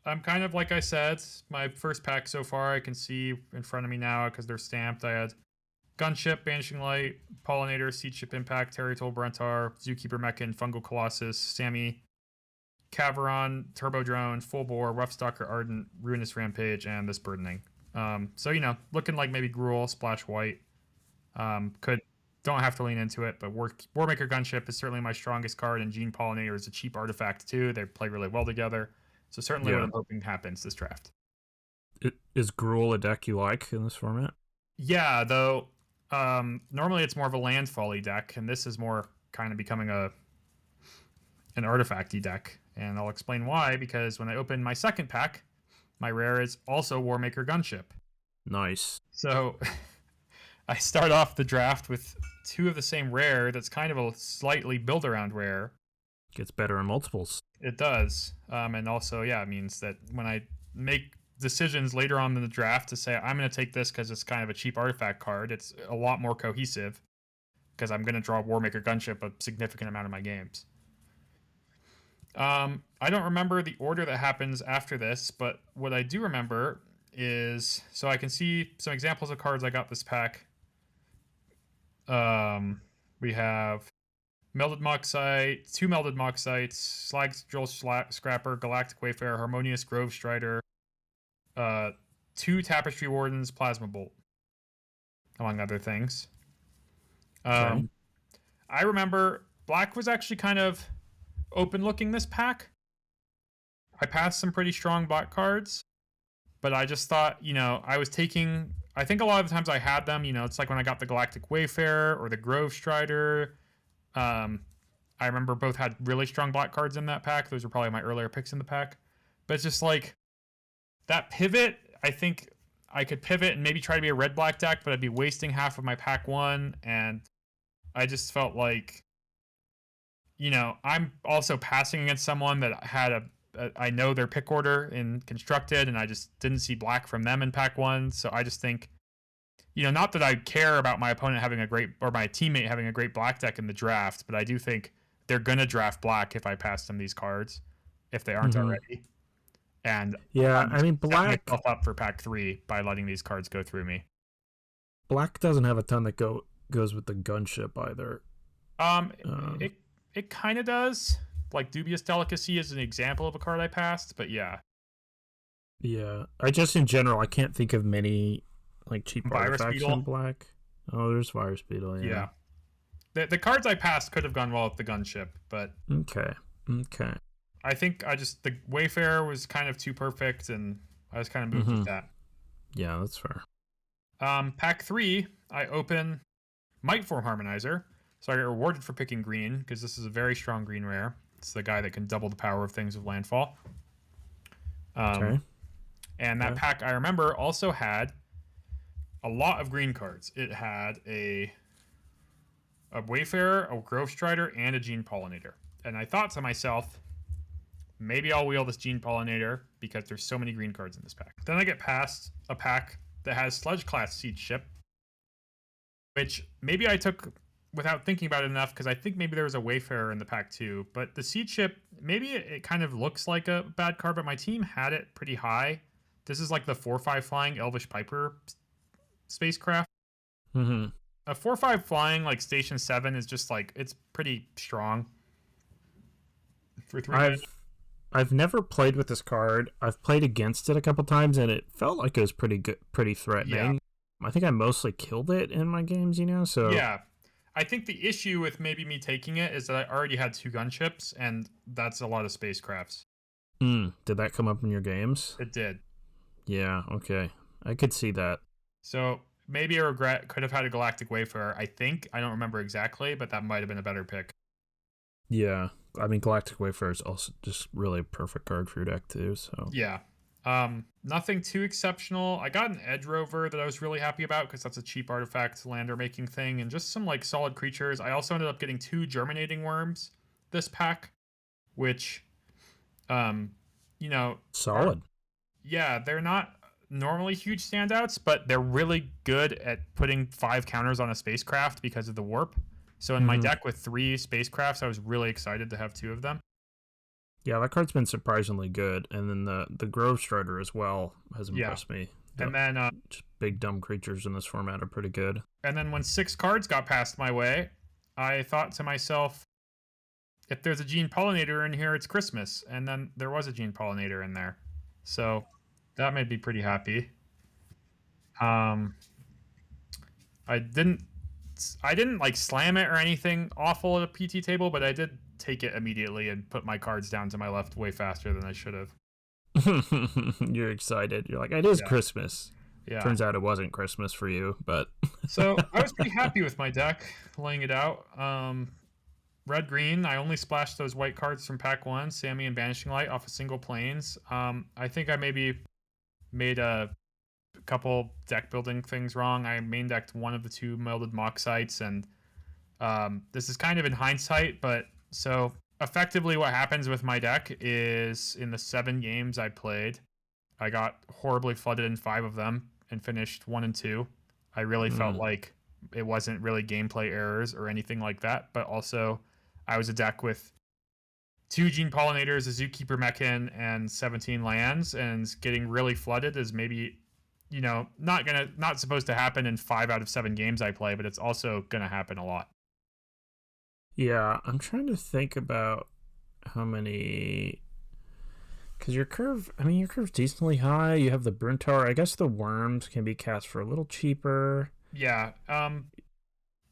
I'm kind of like I said, my first pack so far I can see in front of me now because they're stamped. I had Gunship, Banishing Light, Pollinator, Seed Ship Impact, Territorial Brentar, Zookeeper Mechan, Fungal Colossus, Sammy, Caveron, Turbo Drone, Full Bore, Roughstalker Ardent, Ruinous Rampage, and this Burdening. So looking like maybe Gruul, Splash White. Could don't have to lean into it, but Warmaker Gunship is certainly my strongest card, and Gene Pollinator is a cheap artifact too. They play really well together. So certainly what Yeah. I'm hoping happens this draft. Is Gruul a deck you like in this format? Yeah, though normally it's more of a landfall-y deck, and this is more kind of becoming an artifacty deck. And I'll explain why, because when I open my second pack, my rare is also Warmaker Gunship. Nice. So I start off the draft with two of the same rare that's kind of a slightly build around rare. Gets better in multiples. It does. And also, yeah, it means that when I make decisions later on in the draft to say I'm going to take this because it's kind of a cheap artifact card, it's a lot more cohesive because I'm going to draw Warmaker Gunship a significant amount of my games. I don't remember the order that happens after this, but what I do remember is so I can see some examples of cards I got this pack. We have Melded Moxite, two Melded Moxites, Slag Drill Scrapper, Galactic Wayfarer, Harmonious Grove Strider, two Tapestry Wardens, Plasma Bolt, among other things. Okay. I remember Black was actually kind of open looking this pack. I passed some pretty strong Black cards, but I just thought, I was taking. I think a lot of the times I had them, it's like when I got the Galactic Wayfarer or the Grove Strider. I remember both had really strong Black cards in that pack. Those were probably my earlier picks in the pack. But it's just like that pivot. I think I could pivot and maybe try to be a red-black deck, but I'd be wasting half of my pack one. And I just felt like, I'm also passing against someone that had I know their pick order in Constructed, and I just didn't see Black from them in pack one. So I just think, not that I care about my opponent having a great, or my teammate having a great Black deck in the draft, but I do think they're going to draft Black if I pass them these cards, if they aren't already. And Yeah, I'm I mean, setting Black myself up for pack 3 by letting these cards go through me. Black doesn't have a ton that goes with the gunship either. It it kind of does. Like Dubious Delicacy is an example of a card I passed, but yeah. Yeah, I just in general I can't think of many like cheap Virus artifacts Beetle. in Black. Oh, there's Virus Beetle. Yeah. The cards I passed could have gone well with the gunship, but Okay. I think the Wayfarer was kind of too perfect, and I was kind of moved with that. Yeah, that's fair. Pack 3, I open Might Form Harmonizer, so I get rewarded for picking green because this is a very strong green rare. It's the guy that can double the power of things with landfall. Okay. And that pack I remember also had a lot of green cards. It had a Wayfarer, a Grove Strider, and a Gene Pollinator. And I thought to myself, maybe I'll wheel this Gene Pollinator because there's so many green cards in this pack. Then I get past a pack that has Sledge Class Seed Ship, which maybe I took without thinking about it enough because I think maybe there was a Wayfarer in the pack too. But the Seed Ship, maybe it kind of looks like a bad card, but my team had it pretty high. This is like the 4/5 flying Elvish Piper spacecraft. Mm-hmm. A 4/5 flying like Station 7 is just like, it's pretty strong. For 3 I've never played with this card. I've played against it a couple times, and it felt like it was pretty good, pretty threatening. Yeah. I think I mostly killed it in my games, so... Yeah. I think the issue with maybe me taking it is that I already had 2 gunships, and that's a lot of spacecrafts. Did that come up in your games? It did. Yeah, okay. I could see that. So maybe I could have had a Galactic Wayfarer, I think. I don't remember exactly, but that might have been a better pick. Yeah. I mean, Galactic Wayfarer is also just really a perfect card for your deck, too, so... Yeah. Nothing too exceptional. I got an Edge Rover that I was really happy about because that's a cheap artifact lander making thing, and just some like solid creatures. I also ended up getting 2 Germinating Worms this pack, which, solid. Yeah, they're not normally huge standouts, but they're really good at putting 5 counters on a spacecraft because of the warp. So in my Mm-hmm. deck with 3 spacecrafts, I was really excited to have 2 of them. Yeah, that card's been surprisingly good, and then the Grove Strider as well has Yeah. impressed me. The And then just big dumb creatures in this format are pretty good. when 6 cards got passed my way, I thought to myself, if there's a Gene Pollinator in here, it's Christmas. And then there was a Gene Pollinator in there. So that made me pretty happy. Um, I didn't like slam it or anything awful at a PT table, but I did take it immediately and put my cards down to my left way faster than I should have. You're excited. You're like, it is Yeah. Christmas. Yeah. Turns out it wasn't Christmas for you, but So I was pretty happy with my deck, laying it out. Red green, I only splashed those white cards from pack 1, Sammy and Banishing Light, off of single planes. I think I maybe made a couple deck building things wrong. I main decked one of the 2 melded Moxites, and this is kind of in hindsight, but so effectively what happens with my deck is in the 7 games I played, I got horribly flooded in 5 of them and finished 1 and 2. I really felt like it wasn't really gameplay errors or anything like that, but also I was a deck with 2 Gene Pollinators, a Zookeeper Mechan, and 17 lands, and getting really flooded is maybe, not supposed to happen in 5 out of 7 games I play, but it's also gonna happen a lot. yeah, I'm trying to think about how many. Because your curve's decently high. You have the Bruntar. I guess the worms can be cast for a little cheaper. Yeah.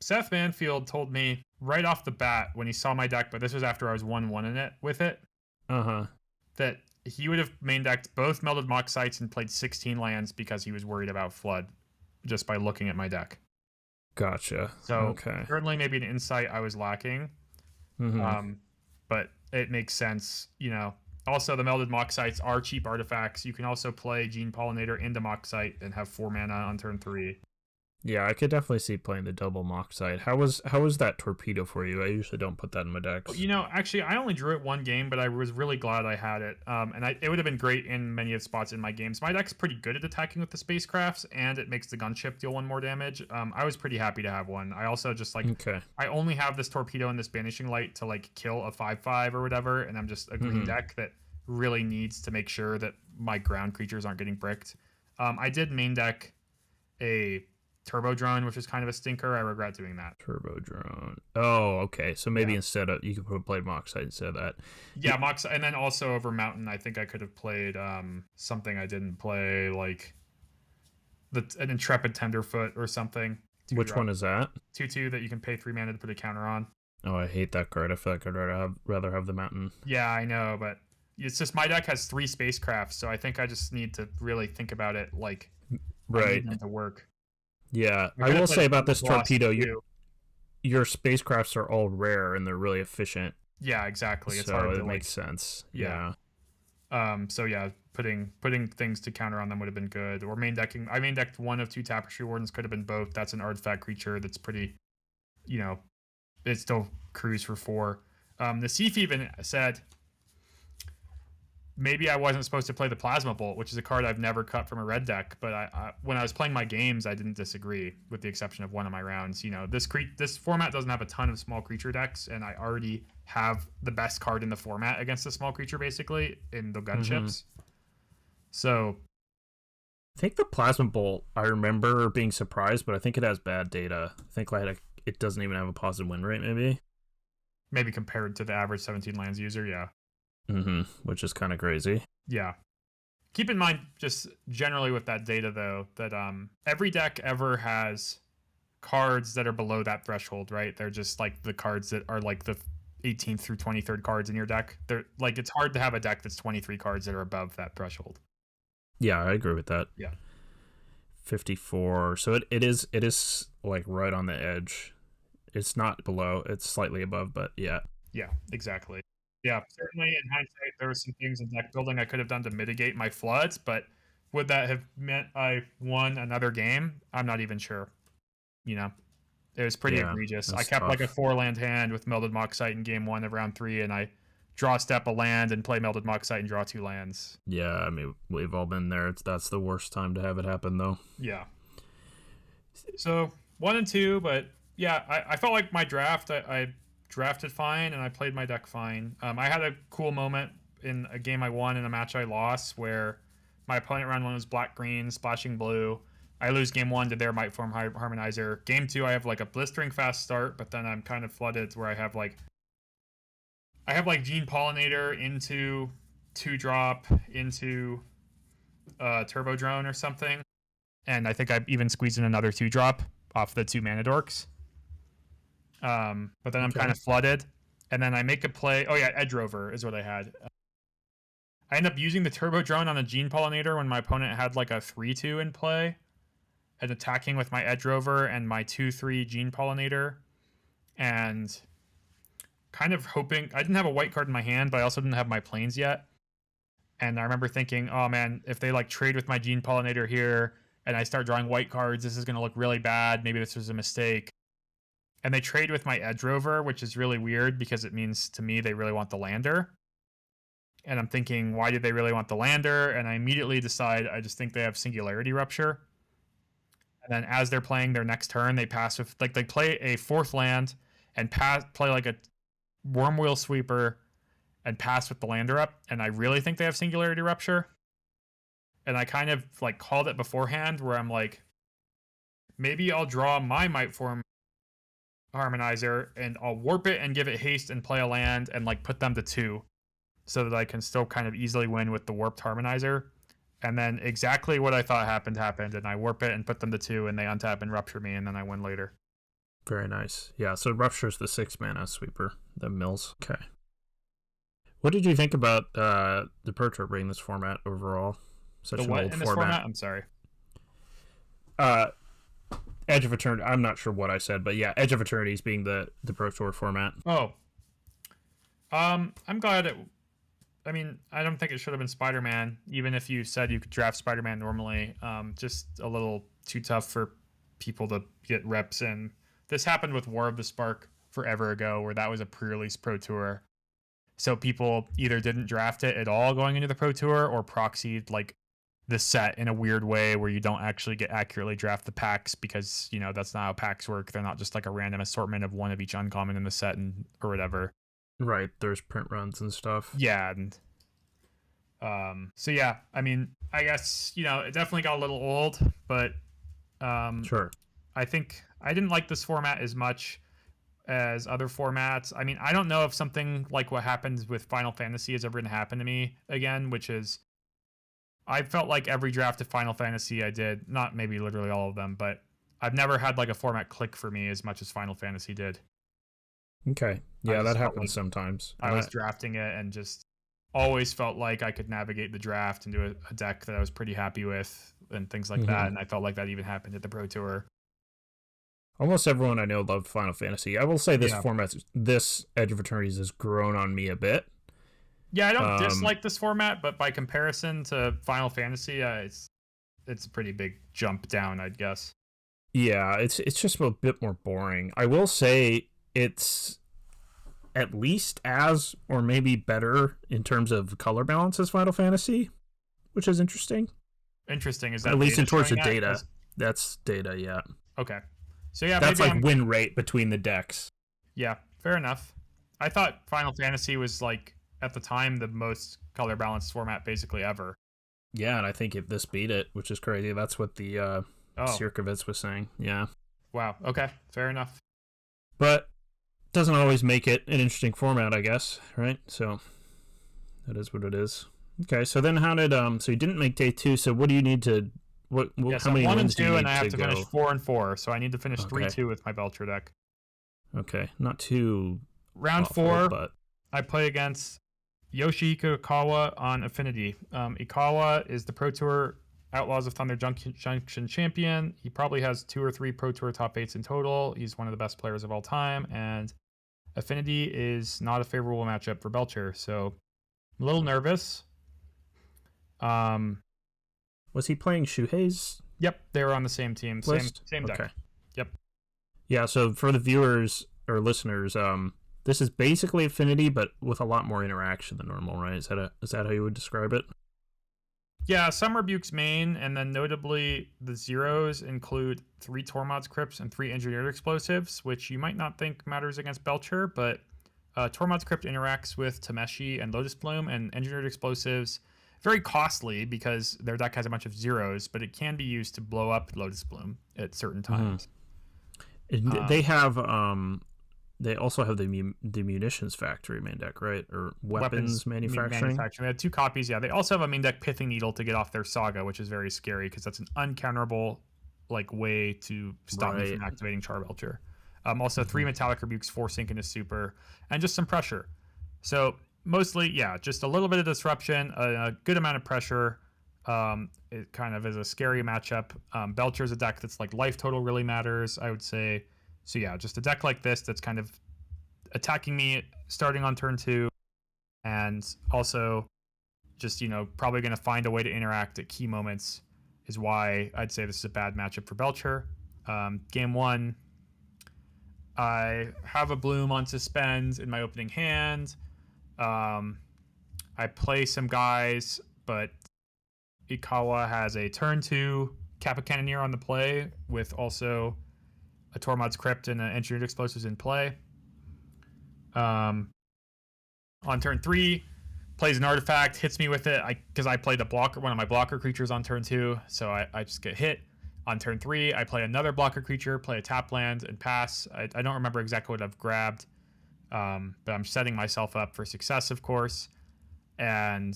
Seth Manfield told me right off the bat when he saw my deck, but this was after I was 1-1 in it with it, that he would have main decked both Melded Moxites and played 16 lands because he was worried about flood just by looking at my deck. Gotcha. So Okay. certainly maybe an insight I was lacking. But it makes sense, Also, the Melded Moxites are cheap artifacts. You can also play Gene Pollinator into Moxite and have 4 mana on turn 3. Yeah, I could definitely see playing the double Moxite. How was that torpedo for you? I usually don't put that in my decks. Actually, I only drew it 1 game, but I was really glad I had it. It would have been great in many of the spots in my games. My deck's pretty good at attacking with the spacecrafts, and it makes the gunship deal 1 more damage. I was pretty happy to have one. I also just Okay. I only have this torpedo and this Banishing Light to kill a 5/5 or whatever, and I'm just a green deck that really needs to make sure that my ground creatures aren't getting bricked. I did main deck a Turbo Drone, which is kind of a stinker. I regret doing that. Turbo Drone. Oh, okay. So maybe instead of you could play Moxite instead of that. Yeah, Mox, and then also over Mountain, I think I could have played something I didn't play, like an Intrepid Tenderfoot or something. Which one is that? 2/2 that you can pay 3 mana to put a counter on. Oh, I hate that card. I feel like I'd rather have the Mountain. Yeah, I know, but it's just my deck has 3 spacecrafts, so I think I just need to really think about it like I need them to work. Yeah, I will say about this torpedo, your spacecrafts are all rare and they're really efficient. Yeah, exactly. It's so hard to makes sense. Yeah. So yeah, putting things to counter on them would have been good. Or I main decked 1 of 2 Tapestry Wardens, could have been both. That's an artifact creature that's pretty, it still cruise for 4. The Thief even said maybe I wasn't supposed to play the Plasma Bolt, which is a card I've never cut from a red deck. But when I was playing my games, I didn't disagree, with the exception of one of my rounds. This format doesn't have a ton of small creature decks, and I already have the best card in the format against a small creature, basically, in the gunships. So I think the Plasma Bolt, I remember being surprised, but I think it has bad data. I think it doesn't even have a positive win rate, maybe compared to the average 17 lands user, yeah. Which is kind of crazy. Yeah. Keep in mind, just generally with that data, though, that every deck ever has cards that are below that threshold, right? They're just like the cards that are like the 18th through 23rd cards in your deck. They're like, it's hard to have a deck that's 23 cards that are above that threshold. Yeah, I agree with that. Yeah. 54. So it is like right on the edge. It's not below, it's slightly above, but yeah. Yeah, exactly. Yeah, certainly in hindsight, there were some things in deck building I could have done to mitigate my floods, but would that have meant I won another game? I'm not even sure. It was pretty egregious. I kept tough. like a 4-land hand with Melded Moxite in game 1 of round 3, and I draw step a land and play Melted Moxite and draw 2 lands. Yeah, I mean, we've all been there. That's the worst time to have it happen, though. Yeah. So 1 and 2, but yeah, I felt like my draft, I drafted fine and I played my deck fine. I had a cool moment in a game I won and a match I lost where my opponent round 1 was black green, splashing blue. I lose game 1 to their Might Form Harmonizer. Game 2, I have like a blistering fast start, but then I'm kind of flooded where I have like Gene Pollinator into 2-drop into Turbo Drone or something. And I think I even squeezed in another 2-drop off the 2 mana dorks. But then I'm kind of flooded. And then I make a play. Oh, yeah, Edge Rover is what I had. I end up using the Turbo Drone on a Gene Pollinator when my opponent had like a 3-2 in play. And attacking with my Edge Rover and my 2-3 Gene Pollinator. And kind of hoping. I didn't have a white card in my hand, but I also didn't have my planes yet. And I remember thinking, oh man, if they like trade with my Gene Pollinator here and I start drawing white cards, this is going to look really bad. Maybe this was a mistake. And they trade with my Edge Rover, which is really weird because it means to me they really want the lander. And I'm thinking, why did they really want the lander? And I immediately decide I just think they have Singularity Rupture. And then as they're playing their next turn, they pass with like they play a 4th land and play like a Wormwheel Sweeper and pass with the lander up. And I really think they have Singularity Rupture. And I kind of like called it beforehand where I'm like, maybe I'll draw my Might Form Harmonizer and I'll warp it and give it haste and play a land and like put them to 2 so that I can still kind of easily win with the warped Harmonizer. And then exactly what I thought happened and I warp it and put them to 2 and they untap and rupture me and then I win later. Very nice. Yeah, so Rupture's the 6 mana sweeper, the mills. Okay. What did you think about the Pro Tour bringing this format overall? Such an old format. I'm sorry. Edge of Eternity. I'm not sure what I said, but yeah, Edge of Eternities being the Pro Tour format. Oh. I'm glad it. I mean, I don't think it should have been Spider-Man, even if you said you could draft Spider-Man normally. Just a little too tough for people to get reps in. This happened with War of the Spark forever ago, where that was a pre-release Pro Tour. So people either didn't draft it at all going into the Pro Tour or proxied like the set in a weird way where you don't actually get accurately draft the packs because, you know, that's not how packs work. They're not just like a random assortment of one of each uncommon in the set and or whatever. Right. There's print runs and stuff. Yeah. And so yeah, I mean, I guess, you know, it definitely got a little old, but sure. I think I didn't like this format as much as other formats. I mean, I don't know if something like what happens with Final Fantasy has ever going to happen to me again, which is I felt like every draft of Final Fantasy I did, not maybe literally all of them, but I've never had like a format click for me as much as Final Fantasy did. Okay. Yeah, that happens sometimes. I was drafting it and just always felt like I could navigate the draft into a deck that I was pretty happy with and things like that. And I felt like that even happened at the Pro Tour. Almost everyone I know loved Final Fantasy. I will say this format, this Edge of Eternities has grown on me a bit. Yeah, I don't dislike this format, but by comparison to Final Fantasy, it's a pretty big jump down, I guess. Yeah, it's just a bit more boring. I will say it's at least as, or maybe better in terms of color balance as Final Fantasy, which is interesting. Interesting. Is that at least in towards the data? That's data, yeah. Okay. So yeah, that's like win rate between the decks. Yeah, fair enough. I thought Final Fantasy was like at the time the most color balanced format basically ever. Yeah, and I think if this beat it, which is crazy. That's what the Sierkiewicz was saying. Yeah. Wow. Okay. Fair enough. But doesn't always make it an interesting format, I guess, right? So that is what it is. Okay, so then how did so you didn't make day 2, so what do you need to how many 1 and 2 and I have to finish 4 and 4, so I need to finish 3-2 with my Belcher deck. Okay, not too round awful, 4 but I play against Yoshihiko Ikawa on Affinity. Ikawa is the Pro Tour Outlaws of Thunder Junction champion. He probably has 2 or 3 Pro Tour top 8s in total. He's one of the best players of all time, and Affinity is not a favorable matchup for Belcher, so I'm a little nervous. Was he playing Shuhei's? Yep, they were on the same team, same deck. Okay. Yep. Yeah, so for the viewers or listeners, This is basically Affinity, but with a lot more interaction than normal, right? Is that how you would describe it? Yeah, some Rebuke's main, and then notably the zeros include 3 Tormod's Crypts and 3 Engineered Explosives, which you might not think matters against Belcher, but Tormod's Crypt interacts with Tameshi and Lotus Bloom, and Engineered Explosives, very costly because their deck has a bunch of zeros, but it can be used to blow up Lotus Bloom at certain times. They have they also have the munitions factory main deck, right? Or weapons manufacturing. They had 2 copies. Yeah, they also have a main deck Pithing Needle to get off their Saga, which is very scary because that's an uncounterable way to stop me from activating Charbelcher. Also 3 Metallic Rebukes, 4 Synchronous Super, and just some pressure. So mostly, yeah, just a little bit of disruption, a good amount of pressure. It kind of is a scary matchup. Belcher's a deck that's like life total really matters, I would say. So yeah, just a deck like this that's kind of attacking me starting on turn 2, and also just, probably going to find a way to interact at key moments is why I'd say this is a bad matchup for Belcher. Game 1, I have a Bloom on Suspend in my opening hand. I play some guys, but Ikawa has a turn 2 Kappa Cannoneer on the play with also a Tormod's Crypt and an Engineered Explosives in play. On turn 3, plays an artifact, hits me with it because I played one of my blocker creatures on turn 2, so I just get hit. On turn 3, I play another blocker creature, play a tap land, and pass. I don't remember exactly what I've grabbed, but I'm setting myself up for success, of course. And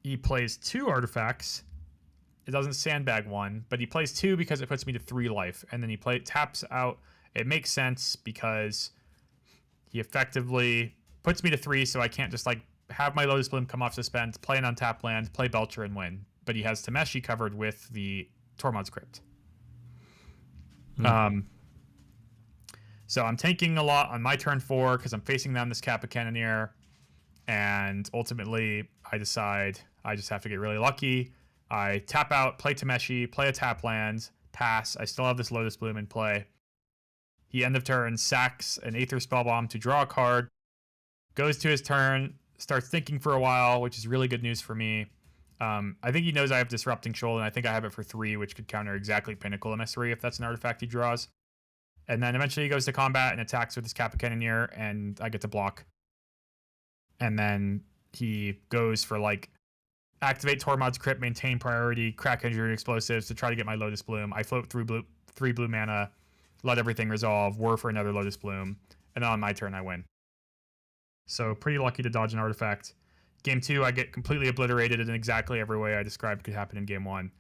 he plays 2 artifacts. It doesn't sandbag 1, but he plays 2 because it puts me to 3 life. And then he taps out. It makes sense because he effectively puts me to 3, so I can't just have my Lotus Bloom come off suspend, play an untap land, play Belcher, and win. But he has Tameshi covered with the Tormod's Crypt. So I'm tanking a lot on my turn 4 because I'm facing down this Kappa Cannoneer. And ultimately, I decide I just have to get really lucky. I tap out, play Tameshi, play a tap land, pass. I still have this Lotus Bloom in play. He, end of turn, sacks an Aether Spellbomb to draw a card, goes to his turn, starts thinking for a while, which is really good news for me. I think he knows I have Disrupting Shoal, and I think I have it for 3, which could counter exactly Pinnacle Emissary if that's an artifact he draws. And then eventually he goes to combat and attacks with his Kappa Cannoneer, and I get to block. And then he goes for activate Tormod's Crypt, maintain priority, crack Engineered Explosives to try to get my Lotus Bloom. I float through 3 blue mana, let everything resolve, whir for another Lotus Bloom, and then on my turn I win. So pretty lucky to dodge an artifact. Game 2, I get completely obliterated in exactly every way I described could happen in Game 1.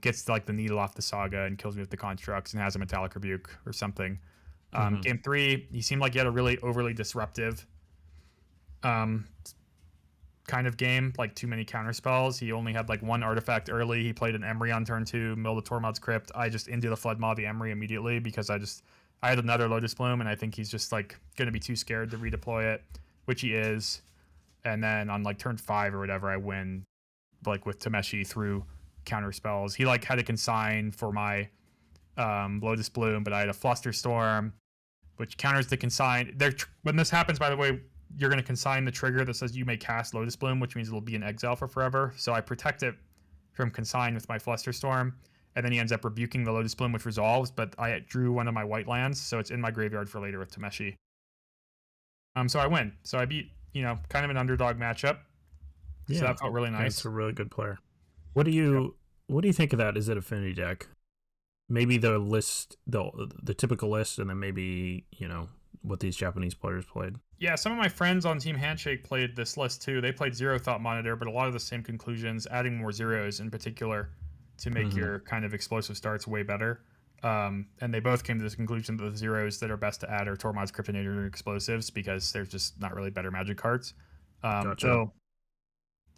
Gets the needle off the Saga and kills me with the constructs and has a Metallic Rebuke or something. Game 3, he seemed like he had a really overly disruptive kind of game, too many counter spells. He only had 1 artifact early. He played an Emery on turn 2, milled the Tormod's Crypt. I just into the Flood Maw the Emery immediately because I had another Lotus Bloom, and I think he's just going to be too scared to redeploy it, which he is. And then on turn 5 or whatever, I win with Tameshi through counter spells. He had a consign for my Lotus Bloom, but I had a Flusterstorm, which counters the consign. When this happens, by the way, you're going to consign the trigger that says you may cast Lotus Bloom, which means it'll be in exile for forever. So I protect it from consign with my Flusterstorm, and then he ends up rebuking the Lotus Bloom, which resolves, but I drew one of my white lands, so it's in my graveyard for later with Tameshi. So I win. So I beat, kind of an underdog matchup. Yeah, so that felt really nice. That's a really good player. What do you think of that? Is it Affinity deck? Maybe the list, the typical list, and then maybe, what these Japanese players played. Yeah, some of my friends on Team Handshake played this list too. They played Zero Thought Monitor, but a lot of the same conclusions, adding more zeros in particular to make your kind of explosive starts way better. And they both came to this conclusion that the zeros that are best to add are Tormod's Kryptonator and Explosives because there's just not really better magic cards. Gotcha. So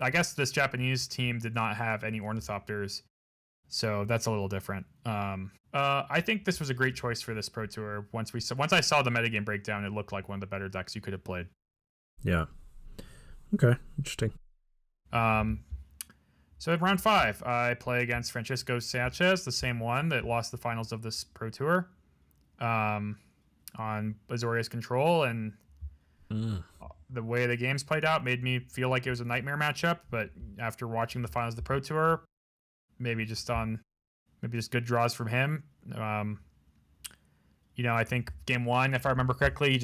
I guess this Japanese team did not have any Ornithopters, so that's a little different. I think this was a great choice for this Pro Tour. Once I saw the metagame breakdown, it looked like one of the better decks you could have played. Yeah. Okay. Interesting. So at round 5, I play against Francisco Sanchez, the same one that lost the finals of this Pro Tour. on Azorius Control, and the way the games played out made me feel like it was a nightmare matchup. But after watching the finals of the Pro Tour, maybe just good draws from him. I think game one, if I remember correctly,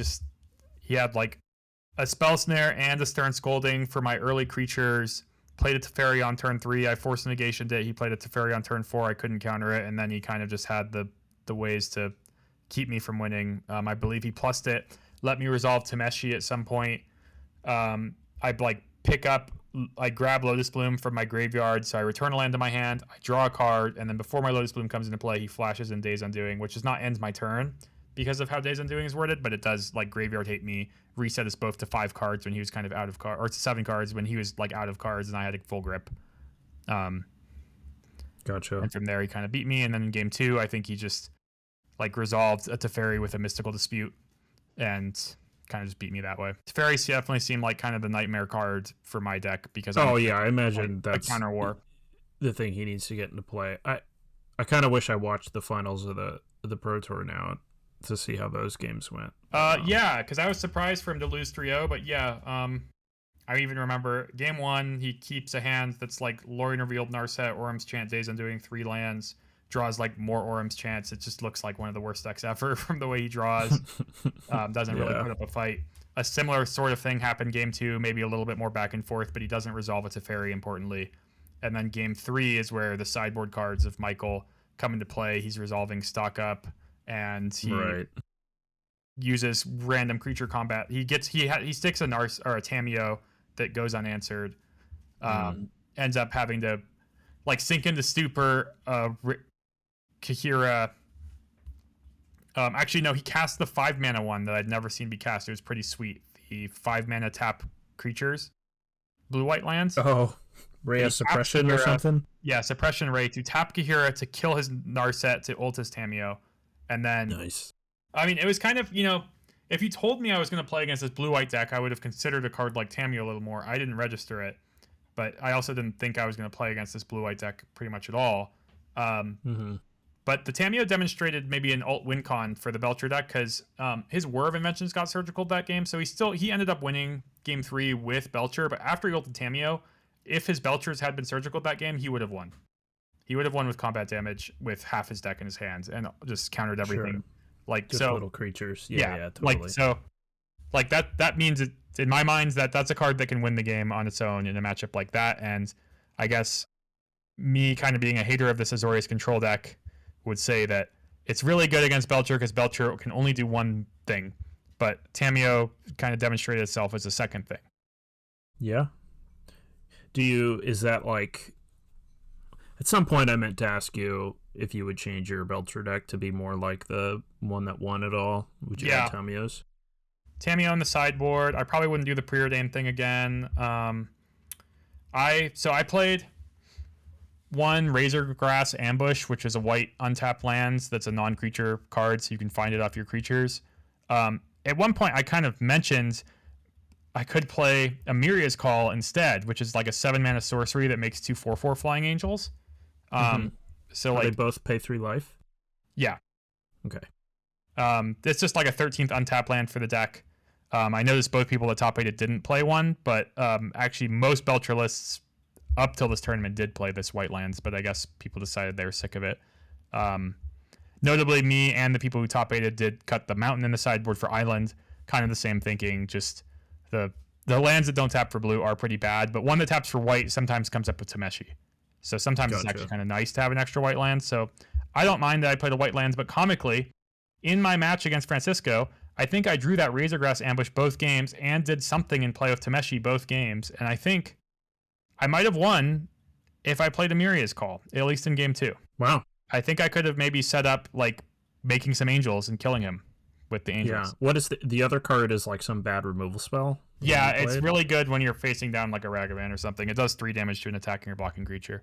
he had like a spell snare and a stern scolding for my early creatures. Played a Teferi on turn 3. I forced negation it. He played a Teferi on turn 4. I couldn't counter it, and then he kind of just had the ways to keep me from winning. I believe he plussed it, let me resolve Tameshi at some point. I grab Lotus Bloom from my graveyard, so I return a land to my hand, I draw a card, and then before my Lotus Bloom comes into play, he flashes in Days Undoing, which does not end my turn because of how Days Undoing is worded, but it does like graveyard hate me, reset us both to 5 cards when he was kind of out of cards, or to 7 cards when he was like out of cards and I had a full grip. Gotcha. And from there he kind of beat me, and then in game 2 I think he just like resolved a Teferi with a Mystical Dispute and kind of just beat me that way. Teferi definitely seemed like kind of the nightmare card for my deck because I imagine that's a counter war. The thing he needs to get into play. I kind of wish I watched the finals of the Pro Tour now to see how those games went. Yeah, because I was surprised for him to lose 3-0, but yeah, I even remember game 1, he keeps a hand that's like Lorien Revealed, Narset, Orum's Chant, Days Undoing, 3 lands, draws like more Orum's Chants. It just looks like one of the worst decks ever from the way he draws. Doesn't really put up a fight. A similar sort of thing happened game 2, maybe a little bit more back and forth, but he doesn't resolve a Teferi, importantly. And then game 3 is where the sideboard cards of Michael come into play. He's resolving Stock Up, and he uses random creature combat. He sticks a or a Tameo that goes unanswered. Ends up having to like sink into stupor. Kahira. Actually, no, he cast the 5 mana one that I'd never seen be cast. It was pretty sweet. The 5 mana tap creatures, blue white lands. Oh, Ray of Suppression or something. Yeah, Suppression Ray to tap Kahira to kill his Narset to ult his Tameo, and then nice. I mean, it was kind of, if you told me I was going to play against this blue-white deck, I would have considered a card like Tameo a little more. I didn't register it, but I also didn't think I was going to play against this blue-white deck pretty much at all. But the Tameo demonstrated maybe an alt win con for the Belcher deck because his Whir of Inventions got surgical that game, so he ended up winning game 3 with Belcher, but after he ulted Tameo, if his Belchers had been surgical that game, he would have won. He would have won with combat damage with half his deck in his hands and just countered everything. Sure. Like just so, little creatures. Yeah, totally. Like that means in my mind that's a card that can win the game on its own in a matchup like that. And I guess me kind of being a hater of this Azorius Control deck would say that it's really good against Belcher because Belcher can only do one thing, but Tameo kind of demonstrated itself as a second thing. Yeah. Is that like, at some point I meant to ask you if you would change your Belcher deck to be more like the one that won it all? Would you add Tameos? Tameo on the sideboard. I probably wouldn't do the preordained thing again. I played one Razorgrass Ambush, which is a white untapped lands that's a non-creature card, so you can find it off your creatures. At one point, I kind of mentioned I could play a Myria's Call instead, which is like a 7-mana sorcery that makes 2 4/4 flying angels. So they both pay 3 life? Yeah. Okay. It's just like a 13th untapped land for the deck. I noticed both people that top 8 didn't play one, but actually most Belcher lists up till this tournament did play this white lands, but I guess people decided they were sick of it. Notably, me and the people who top 8 did cut the mountain in the sideboard for Island. Kind of the same thinking, just the lands that don't tap for blue are pretty bad, but one that taps for white sometimes comes up with Tameshi. So sometimes It's actually kind of nice to have an extra white land. So I don't mind that I play the white lands, but comically, in my match against Francisco, I think I drew that Razorgrass Ambush both games and did something in play with Tameshi both games, and I think I might have won if I played Amiria's Call, at least in game 2. Wow. I think I could have maybe set up like making some angels and killing him with the angels. Yeah. What is the other card is like some bad removal spell? Yeah, it's really good when you're facing down like a Ragavan or something. It does 3 damage to an attacking or blocking creature.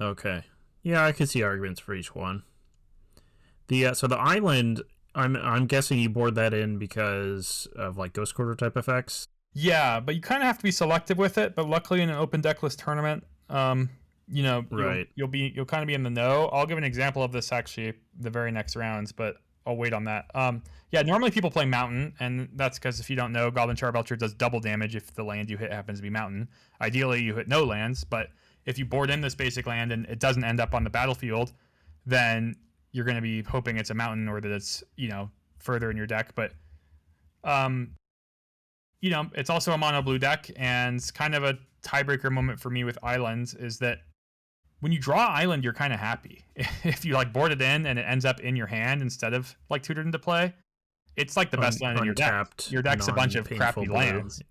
Okay. Yeah, I could see arguments for each one. So the Island, I'm guessing you board that in because of like Ghost Quarter type effects. Yeah, but you kind of have to be selective with it. But luckily, in an open decklist tournament, right, you'll kind of be in the know. I'll give an example of this actually the very next rounds. But I'll wait on that. Yeah, normally people play Mountain, and that's because if you don't know, Goblin Charbelcher does double damage if the land you hit happens to be Mountain. Ideally, you hit no lands, but if you board in this basic land and it doesn't end up on the battlefield, then you're going to be hoping it's a Mountain or that it's, further in your deck. But, it's also a mono blue deck, and kind of a tiebreaker moment for me with Islands is that when you draw Island, you're kind of happy. If you like board it in and it ends up in your hand instead of like tutored into play, it's like the best land in your deck. Your deck's a bunch of crappy lands.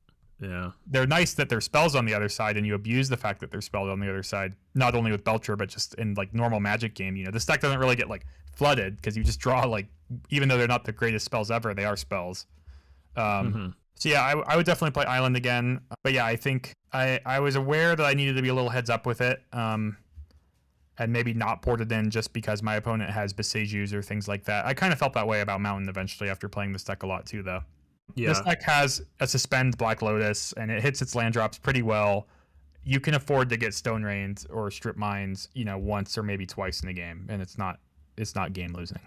Yeah. They're nice that there's spells on the other side, and you abuse the fact that there's spells on the other side, not only with Belcher, but just in like normal Magic game. This deck doesn't really get like flooded because you just draw like, even though they're not the greatest spells ever, they are spells. So yeah, I would definitely play Island again. But yeah, I think I was aware that I needed to be a little heads up with it. And maybe not ported in just because my opponent has Besejus or things like that. I kind of felt that way about Mountain eventually after playing this deck a lot too, though. Yeah. This deck has a Suspend Black Lotus, and it hits its land drops pretty well. You can afford to get Stone Rains or Strip Mines, once or maybe twice in a game, and it's not game losing.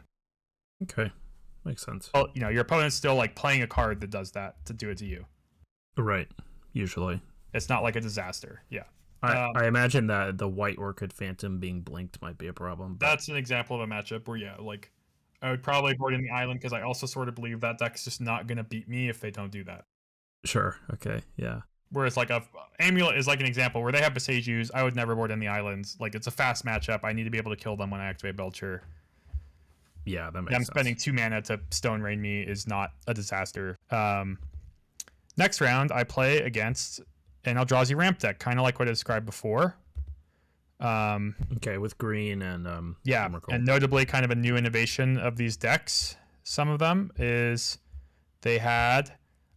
Okay, makes sense. Well, your opponent's still like playing a card that does that to do it to you. Right, usually. It's not like a disaster, yeah. I imagine that the White Orchid Phantom being blinked might be a problem. But that's an example of a matchup where, I would probably board in the Island because I also sort of believe that deck's just not going to beat me if they don't do that. Sure, okay, yeah. Whereas, Amulet is like an example where they have Besejus. I would never board in the Islands. Like, it's a fast matchup. I need to be able to kill them when I activate Belcher. Yeah, that makes sense. Spending 2 mana to Stone Rain me is not a disaster. Next round, I play against an Eldrazi ramp deck, kind of like what I described before. Okay, with green and Emrakul. And notably kind of a new innovation of these decks, some of them, is they had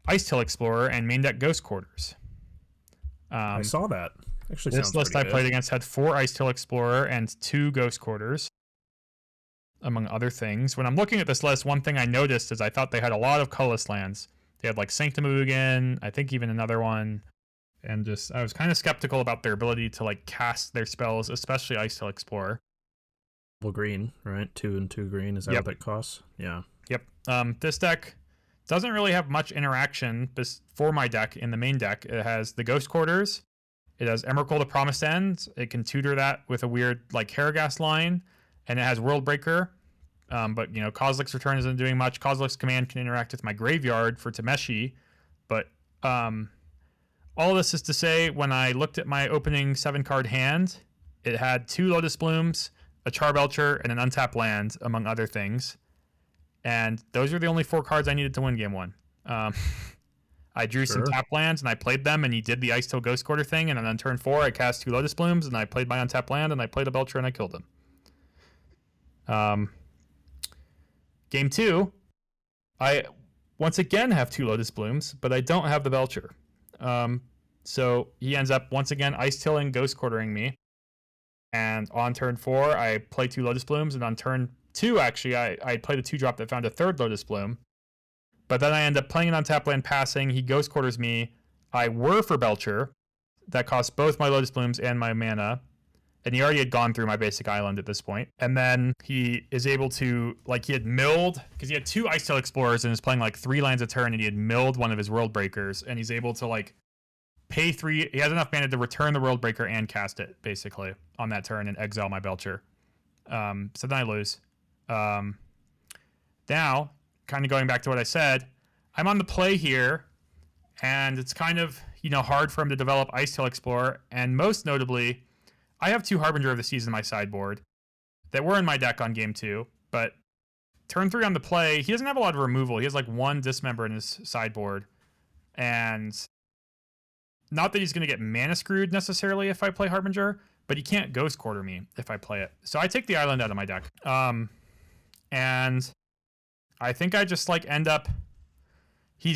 Icetail Explorer and main deck Ghost Quarters. I saw that. Actually, this list I played against had 4 Icetail Explorer and 2 Ghost Quarters, among other things. When I'm looking at this list, one thing I noticed is I thought they had a lot of colorless lands. They had like Sanctum Ugin, I think even another one. And I was kind of skeptical about their ability to like cast their spells, especially Icetail Explorer. Well, green, right? 2 and 2 green. Is that what that costs? Yeah. Yep. This deck doesn't really have much interaction for my deck in the main deck. It has the Ghost Quarters. It has Emrakul the Promised End. It can tutor that with a weird like Karragast line. And it has World Breaker. But, Kozilek's Return isn't doing much. Kozilek's Command can interact with my graveyard for Tameshi. But, all this is to say, when I looked at my opening 7-card hand, it had 2 Lotus Blooms, a Charbelcher, and an untapped land, among other things. And those are the only 4 cards I needed to win game 1. I drew some tap lands, and I played them, and he did the Icetail Ghost Quarter thing, and then on turn 4, I cast 2 Lotus Blooms, and I played my untapped land, and I played a Belcher, and I killed him. Game 2, I once again have 2 Lotus Blooms, but I don't have the Belcher. So he ends up once again Ice-Tilling, Ghost Quartering me. And on turn 4, I play 2 Lotus Blooms, and on turn 2, actually, I played a 2-drop that found a 3rd Lotus Bloom. But then I end up playing it on tap land, passing. He Ghost Quarters me. I whir for Belcher. That costs both my Lotus Blooms and my mana. And he already had gone through my basic island at this point. And then he is able to, he had milled, because he had 2 Icetail Explorers and was playing 3 lands a turn, and he had milled one of his World Breakers, and he's able to pay 3. He has enough mana to return the World Breaker and cast it, basically, on that turn and exile my Belcher. So then I lose. Now, kind of going back to what I said, I'm on the play here, and it's kind of, hard for him to develop Icetail Explorer, and most notably, I have 2 Harbinger of the Seas in my sideboard that were in my deck on game 2, but turn 3 on the play, he doesn't have a lot of removal. He has 1 Dismember in his sideboard, and not that he's going to get mana screwed necessarily if I play Harbinger, but he can't Ghost Quarter me if I play it. So I take the island out of my deck. And I think I just end up, he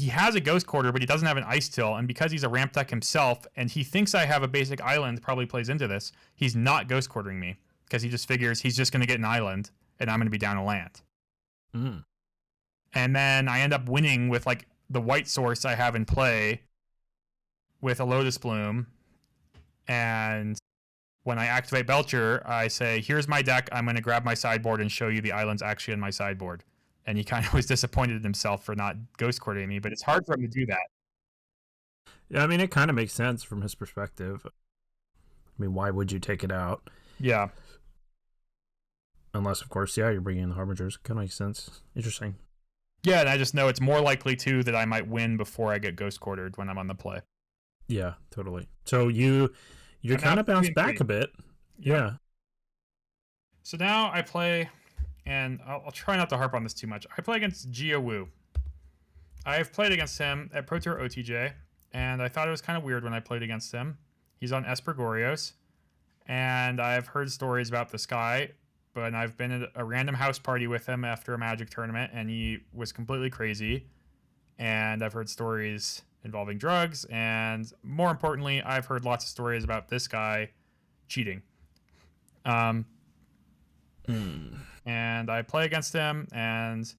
has a Ghost Quarter, but he doesn't have an Icetail, and because he's a ramp deck himself, and he thinks I have a basic island, probably plays into this, he's not Ghost Quartering me, because he just figures he's just going to get an island, and I'm going to be down a land. And then I end up winning with, the white source I have in play with a Lotus Bloom, and when I activate Belcher, I say, here's my deck. I'm going to grab my sideboard and show you the islands actually in my sideboard. And he kind of was disappointed in himself for not ghost coordinating me, but it's hard for him to do that. Yeah, I mean, it kind of makes sense from his perspective. I mean, why would you take it out? Yeah. Unless, of course, yeah, you're bringing in the Harbingers. Kind of makes sense. Interesting. Yeah, and I just know it's more likely, too, that I might win before I get ghost quartered when I'm on the play. Yeah, totally. So you're kind of bounced back a bit. Yeah. So now I play, and I'll try not to harp on this too much. I play against Jia Wu. I've played against him at Pro Tour OTJ, and I thought it was kind of weird when I played against him. He's on Espergorios, and I've heard stories about this guy, but I've been at a random house party with him after a Magic tournament, and he was completely crazy. And I've heard stories involving drugs, and more importantly, I've heard lots of stories about this guy cheating. And I play against him, and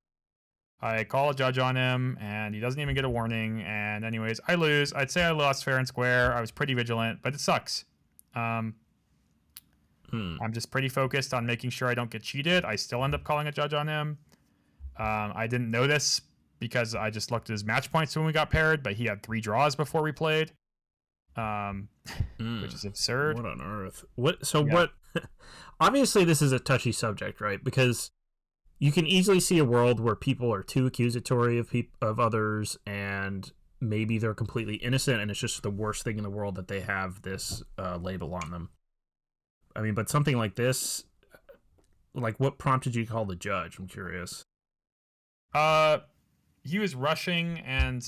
I call a judge on him, and he doesn't even get a warning. And anyways, I lose. I'd say I lost fair and square. I was pretty vigilant, but it sucks. I'm just pretty focused on making sure I don't get cheated. I still end up calling a judge on him. I didn't know this because I just looked at his match points when we got paired, but he had 3 draws before we played, which is absurd. What on earth? What? Obviously, this is a touchy subject, right? Because you can easily see a world where people are too accusatory of others, and maybe they're completely innocent, and it's just the worst thing in the world that they have this label on them. I mean, but something like this, like, what prompted you to call the judge? I'm curious. He was rushing, and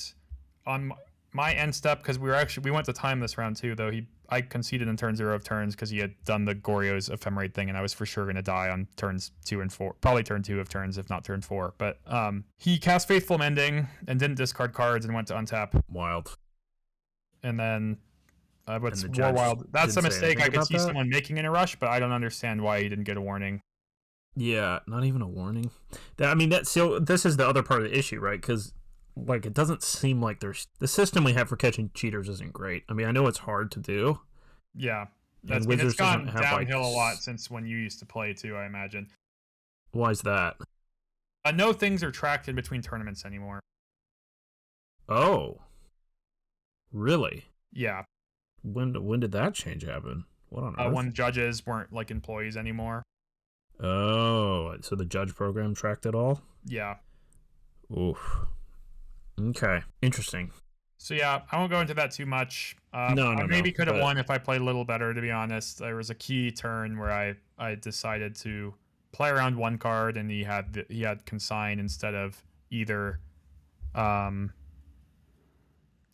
on my end step, because we went to time this round too, though I conceded in turn 0 of turns because he had done the Goryo's ephemerate thing, and I was for sure going to die on turns 2 and 4, probably turn 2 of turns, if not turn 4. But he cast Faithful Mending and didn't discard cards and went to untap. Wild. And then what's more wild? That's a mistake I could see someone making in a rush, but I don't understand why he didn't get a warning. Yeah, not even a warning. This is the other part of the issue, right? Because like, it doesn't seem like the system we have for catching cheaters isn't great. I mean, I know it's hard to do. Yeah, it's gone downhill a lot since when you used to play too, I imagine. Why is that? No things are tracked in between tournaments anymore. Oh, really? Yeah. When did that change happen? What on earth? When judges weren't like employees anymore. Oh, so the judge program tracked it all? Yeah. Oof. Okay, interesting. So yeah, I won't go into that too much. I maybe could have won if I played a little better, to be honest. There was a key turn where I decided to play around one card, and he had consign instead of either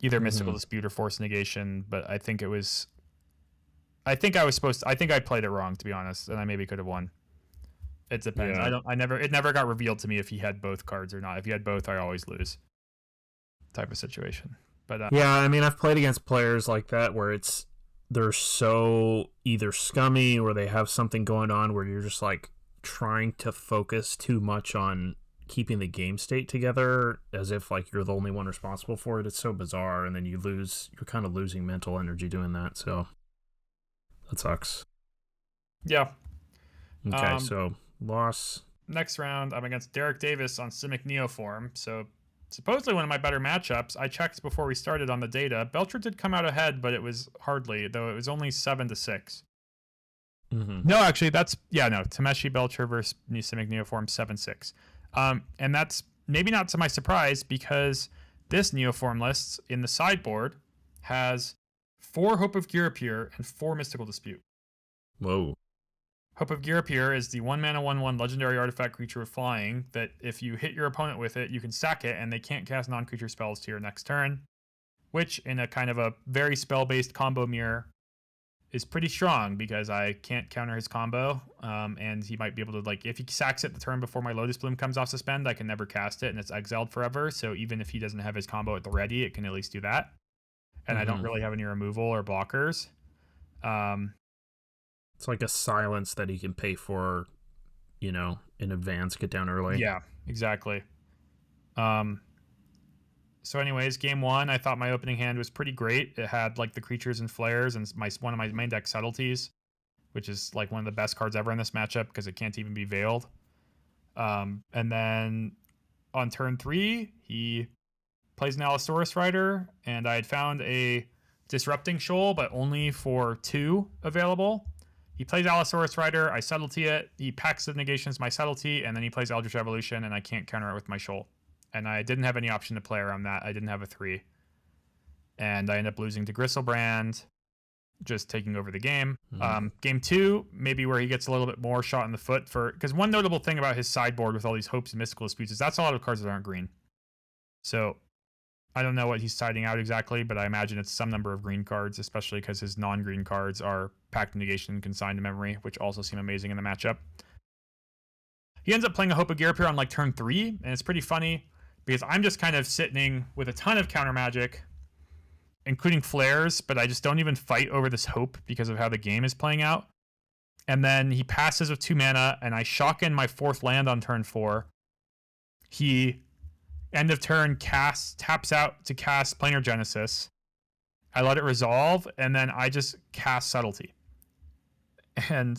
mystical dispute or force negation. But I think I played it wrong, to be honest, and I maybe could have won. It depends. Yeah. It never got revealed to me if he had both cards or not. If he had both, I always lose. Type of situation. But yeah, I mean, I've played against players like that where they're so either scummy or they have something going on where you're just like trying to focus too much on keeping the game state together as if like you're the only one responsible for it. It's so bizarre, and then you're kind of losing mental energy doing that. So that sucks. Yeah. Okay, so loss. Next round, I'm against Derek Davis on Simic Neoform. So supposedly one of my better matchups. I checked before we started on the data. Belcher did come out ahead, but it was hardly, though it was only 7-6. Mm-hmm. No, actually, Tameshi Belcher versus Simic Neoform 7-6. And that's maybe not to my surprise, because this Neoform list in the sideboard has 4 Hope of Girapir and 4 Mystical Dispute. Whoa. Hope of Girapir is the 1-mana 1/1 legendary artifact creature with flying that if you hit your opponent with it, you can sack it and they can't cast non-creature spells to your next turn, which in a kind of a very spell-based combo mirror is pretty strong because I can't counter his combo, and he might be able to, like, if he sacks it the turn before my Lotus Bloom comes off suspend, I can never cast it and it's exiled forever, so even if he doesn't have his combo at the ready, it can at least do that. And I don't really have any removal or blockers. It's like a silence that he can pay for, in advance, get down early. Yeah, exactly. So anyways, game 1, I thought my opening hand was pretty great. It had like the creatures and flares and one of my main deck subtleties. which is like one of the best cards ever in this matchup because it can't even be veiled. And then on turn 3, he plays an Allosaurus Rider, and I had found a Disrupting Shoal, but only for 2 available. He plays Allosaurus Rider, I subtlety it, he packs the negations my subtlety, and then he plays Eldritch Evolution, and I can't counter it with my Shoal. And I didn't have any option to play around that. I didn't have a 3. And I end up losing to Gristlebrand, just taking over the game. Game 2, maybe where he gets a little bit more shot in the foot because one notable thing about his sideboard with all these Hopes and Mystical Disputes is that's a lot of cards that aren't green. So I don't know what he's siding out exactly, but I imagine it's some number of green cards, especially because his non-green cards are Pact of Negation and Consigned to Memory, which also seem amazing in the matchup. He ends up playing a Hope of Gearapir on like turn 3, and it's pretty funny because I'm just kind of sitting with a ton of counter magic, including flares, but I just don't even fight over this Hope because of how the game is playing out. And then he passes with 2 mana, and I shock in my 4th land on turn 4. He end of turn taps out to cast Planar Genesis. I let it resolve, and then I just cast Subtlety. And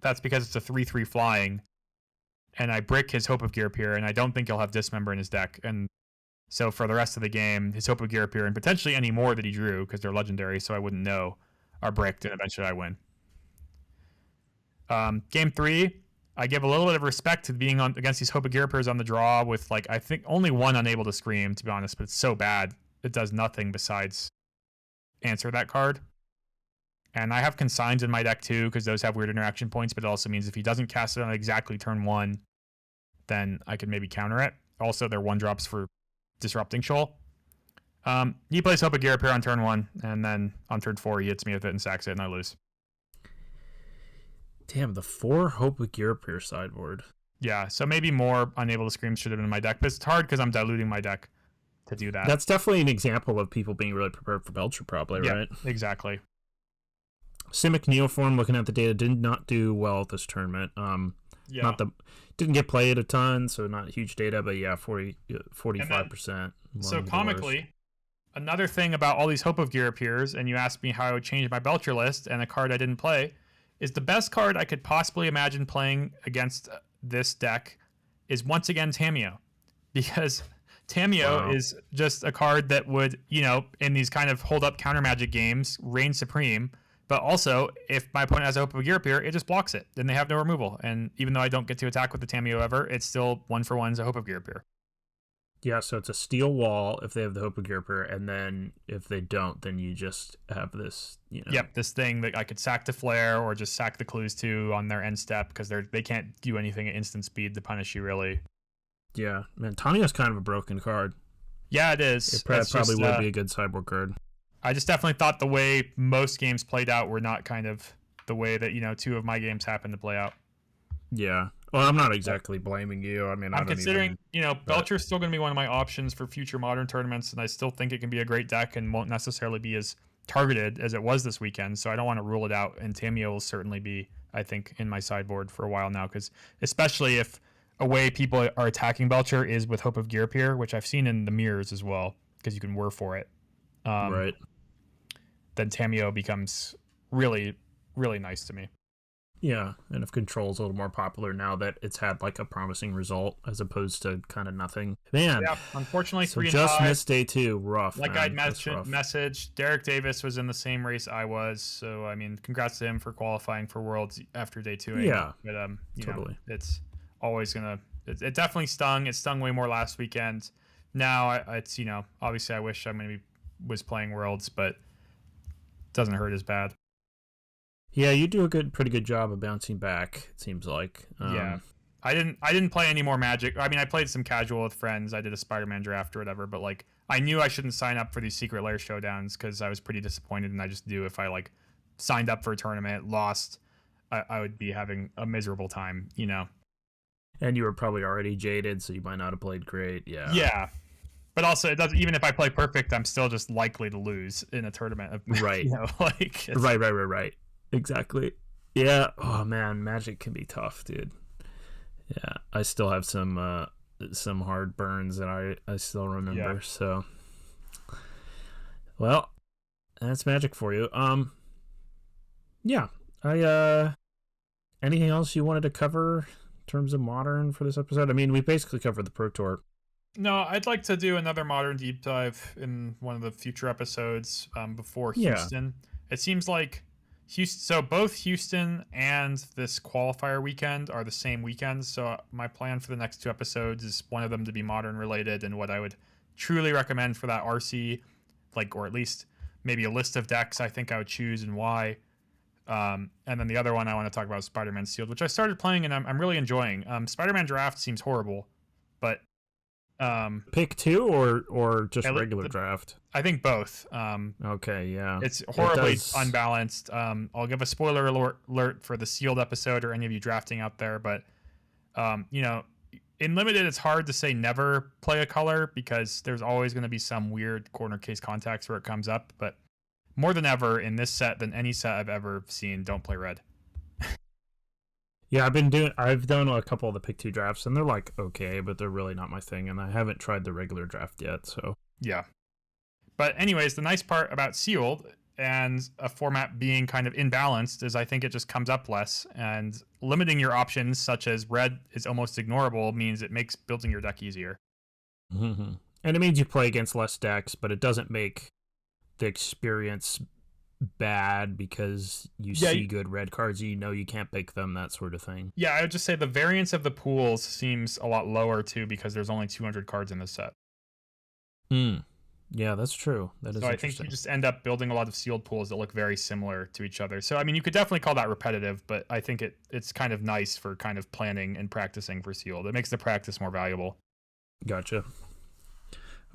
that's because it's a 3/3 flying. And I brick his Hope of Gearapir, and I don't think he'll have Dismember in his deck. And so for the rest of the game, his Hope of Gearapir, and potentially any more that he drew, because they're legendary, so I wouldn't know, are bricked, and eventually I win. Game 3, I give a little bit of respect to being on against these Hope of Gearapirs on the draw with, like, I think only 1 Unable to Scream, to be honest, but it's so bad. It does nothing besides answer that card. And I have Consigns in my deck too, because those have weird interaction points, but it also means if he doesn't cast it on exactly turn 1, then I could maybe counter it. Also, they're 1-drops for Disrupting Shoal. He plays Hope of Gearapir on turn 1, and then on turn 4, he hits me with it and sacks it, and I lose. Damn, the 4 Hope of Gearapir sideboard. Yeah, so maybe more Unable to Scream should have been in my deck, but it's hard because I'm diluting my deck to do that. That's definitely an example of people being really prepared for Belcher, probably, right? Exactly. Simic Neoform, looking at the data, did not do well at this tournament. Didn't get played a ton, so not huge data, but yeah, 45%. So comically, another thing about all these Hope of Gearapirs, and you asked me how I would change my Belcher list, and a card I didn't play, is the best card I could possibly imagine playing against this deck is once again Tamiyo. Because Tamiyo is just a card that would, in these kind of hold-up counter magic games, reign supreme. But also, if my opponent has a Hope of Gearapir, it just blocks it. Then they have no removal. And even though I don't get to attack with the Tamiyo ever, it's still 1-for-1 as a Hope of Gearapir. Yeah, so it's a steel wall if they have the Hope of Gearapir, and then if they don't, then you just have this, Yep, this thing that I could sack to Flare or just sack the clues to on their end step because they can't do anything at instant speed to punish you, really. Yeah, man, Tamiyo's kind of a broken card. Yeah, it is. It probably would be a good sideboard card. I just definitely thought the way most games played out were not kind of the way that, 2 of my games happened to play out. Yeah. Well, I'm not exactly blaming you. I mean, I'm considering, Belcher's still going to be one of my options for future Modern tournaments, and I still think it can be a great deck and won't necessarily be as targeted as it was this weekend, so I don't want to rule it out, and Tamiyo will certainly be, I think, in my sideboard for a while now, because especially if a way people are attacking Belcher is with Hope of Gearapir, which I've seen in the mirrors as well, because you can whir for it. Right. Then Tamiyo becomes really, really nice to me. Yeah, and if Control's a little more popular now that it's had like a promising result as opposed to kind of nothing. Man, yeah, unfortunately, so 3 and just 5. missed day 2. Rough. Like man. I'd messaged, Derek Davis was in the same race I was, so I mean, congrats to him for qualifying for Worlds after day 2. Yeah, but totally. It's always gonna. It definitely stung. It stung way more last weekend. Now it's obviously I wish was playing Worlds, but it doesn't hurt as bad. Yeah, you do a pretty good job of bouncing back, it seems like. Yeah. I didn't play any more Magic. I mean, I played some casual with friends. I did a Spider-Man draft or whatever, but like I knew I shouldn't sign up for these Secret Lair showdowns because I was pretty disappointed, and I just knew if I like signed up for a tournament, lost, I would be having a miserable time, And you were probably already jaded, so you might not have played great. Yeah. Yeah. But also, it doesn't. Even if I play perfect, I'm still just likely to lose in a tournament. Right. Right. Exactly. Yeah. Oh man, Magic can be tough, dude. Yeah, I still have some hard burns that I still remember. Yeah. So, well, that's Magic for you. Yeah. Anything else you wanted to cover in terms of Modern for this episode? I mean, we basically covered the Pro Tour. No, I'd like to do another Modern deep dive in one of the future episodes before Houston. It seems like Houston, so both Houston and this qualifier weekend are the same weekend. So my plan for the next 2 episodes is one of them to be Modern related, and what I would truly recommend for that RC, like, or at least maybe a list of decks I think I would choose and why. And then the other one I want to talk about is Spider-Man Sealed, which I started playing and I'm really enjoying. Spider-Man Draft seems horrible, but pick 2 or just regular draft? I think both. Okay, yeah. It's horribly unbalanced. I'll give a spoiler alert for the Sealed episode or any of you drafting out there, but in Limited, it's hard to say never play a color because there's always going to be some weird corner case contacts where it comes up, but more than ever in this set than any set I've ever seen, don't play red. Yeah, I've done a couple of the pick 2 drafts, and they're like okay, but they're really not my thing, and I haven't tried the regular draft yet, so. Yeah. But anyways, the nice part about Sealed and a format being kind of imbalanced is I think it just comes up less, and limiting your options, such as red is almost ignorable, means it makes building your deck easier. Mm-hmm. And it means you play against less decks, but it doesn't make the experience bad because you see good red cards, you know you can't pick them, that sort of thing. Yeah, I would just say the variance of the pools seems a lot lower too because there's only 200 cards in this set. Yeah, that's true. That is so I think you just end up building a lot of sealed pools that look very similar to each other. So I mean, you could definitely call that repetitive, but I think it's kind of nice for kind of planning and practicing for Sealed. It makes the practice more valuable. Gotcha.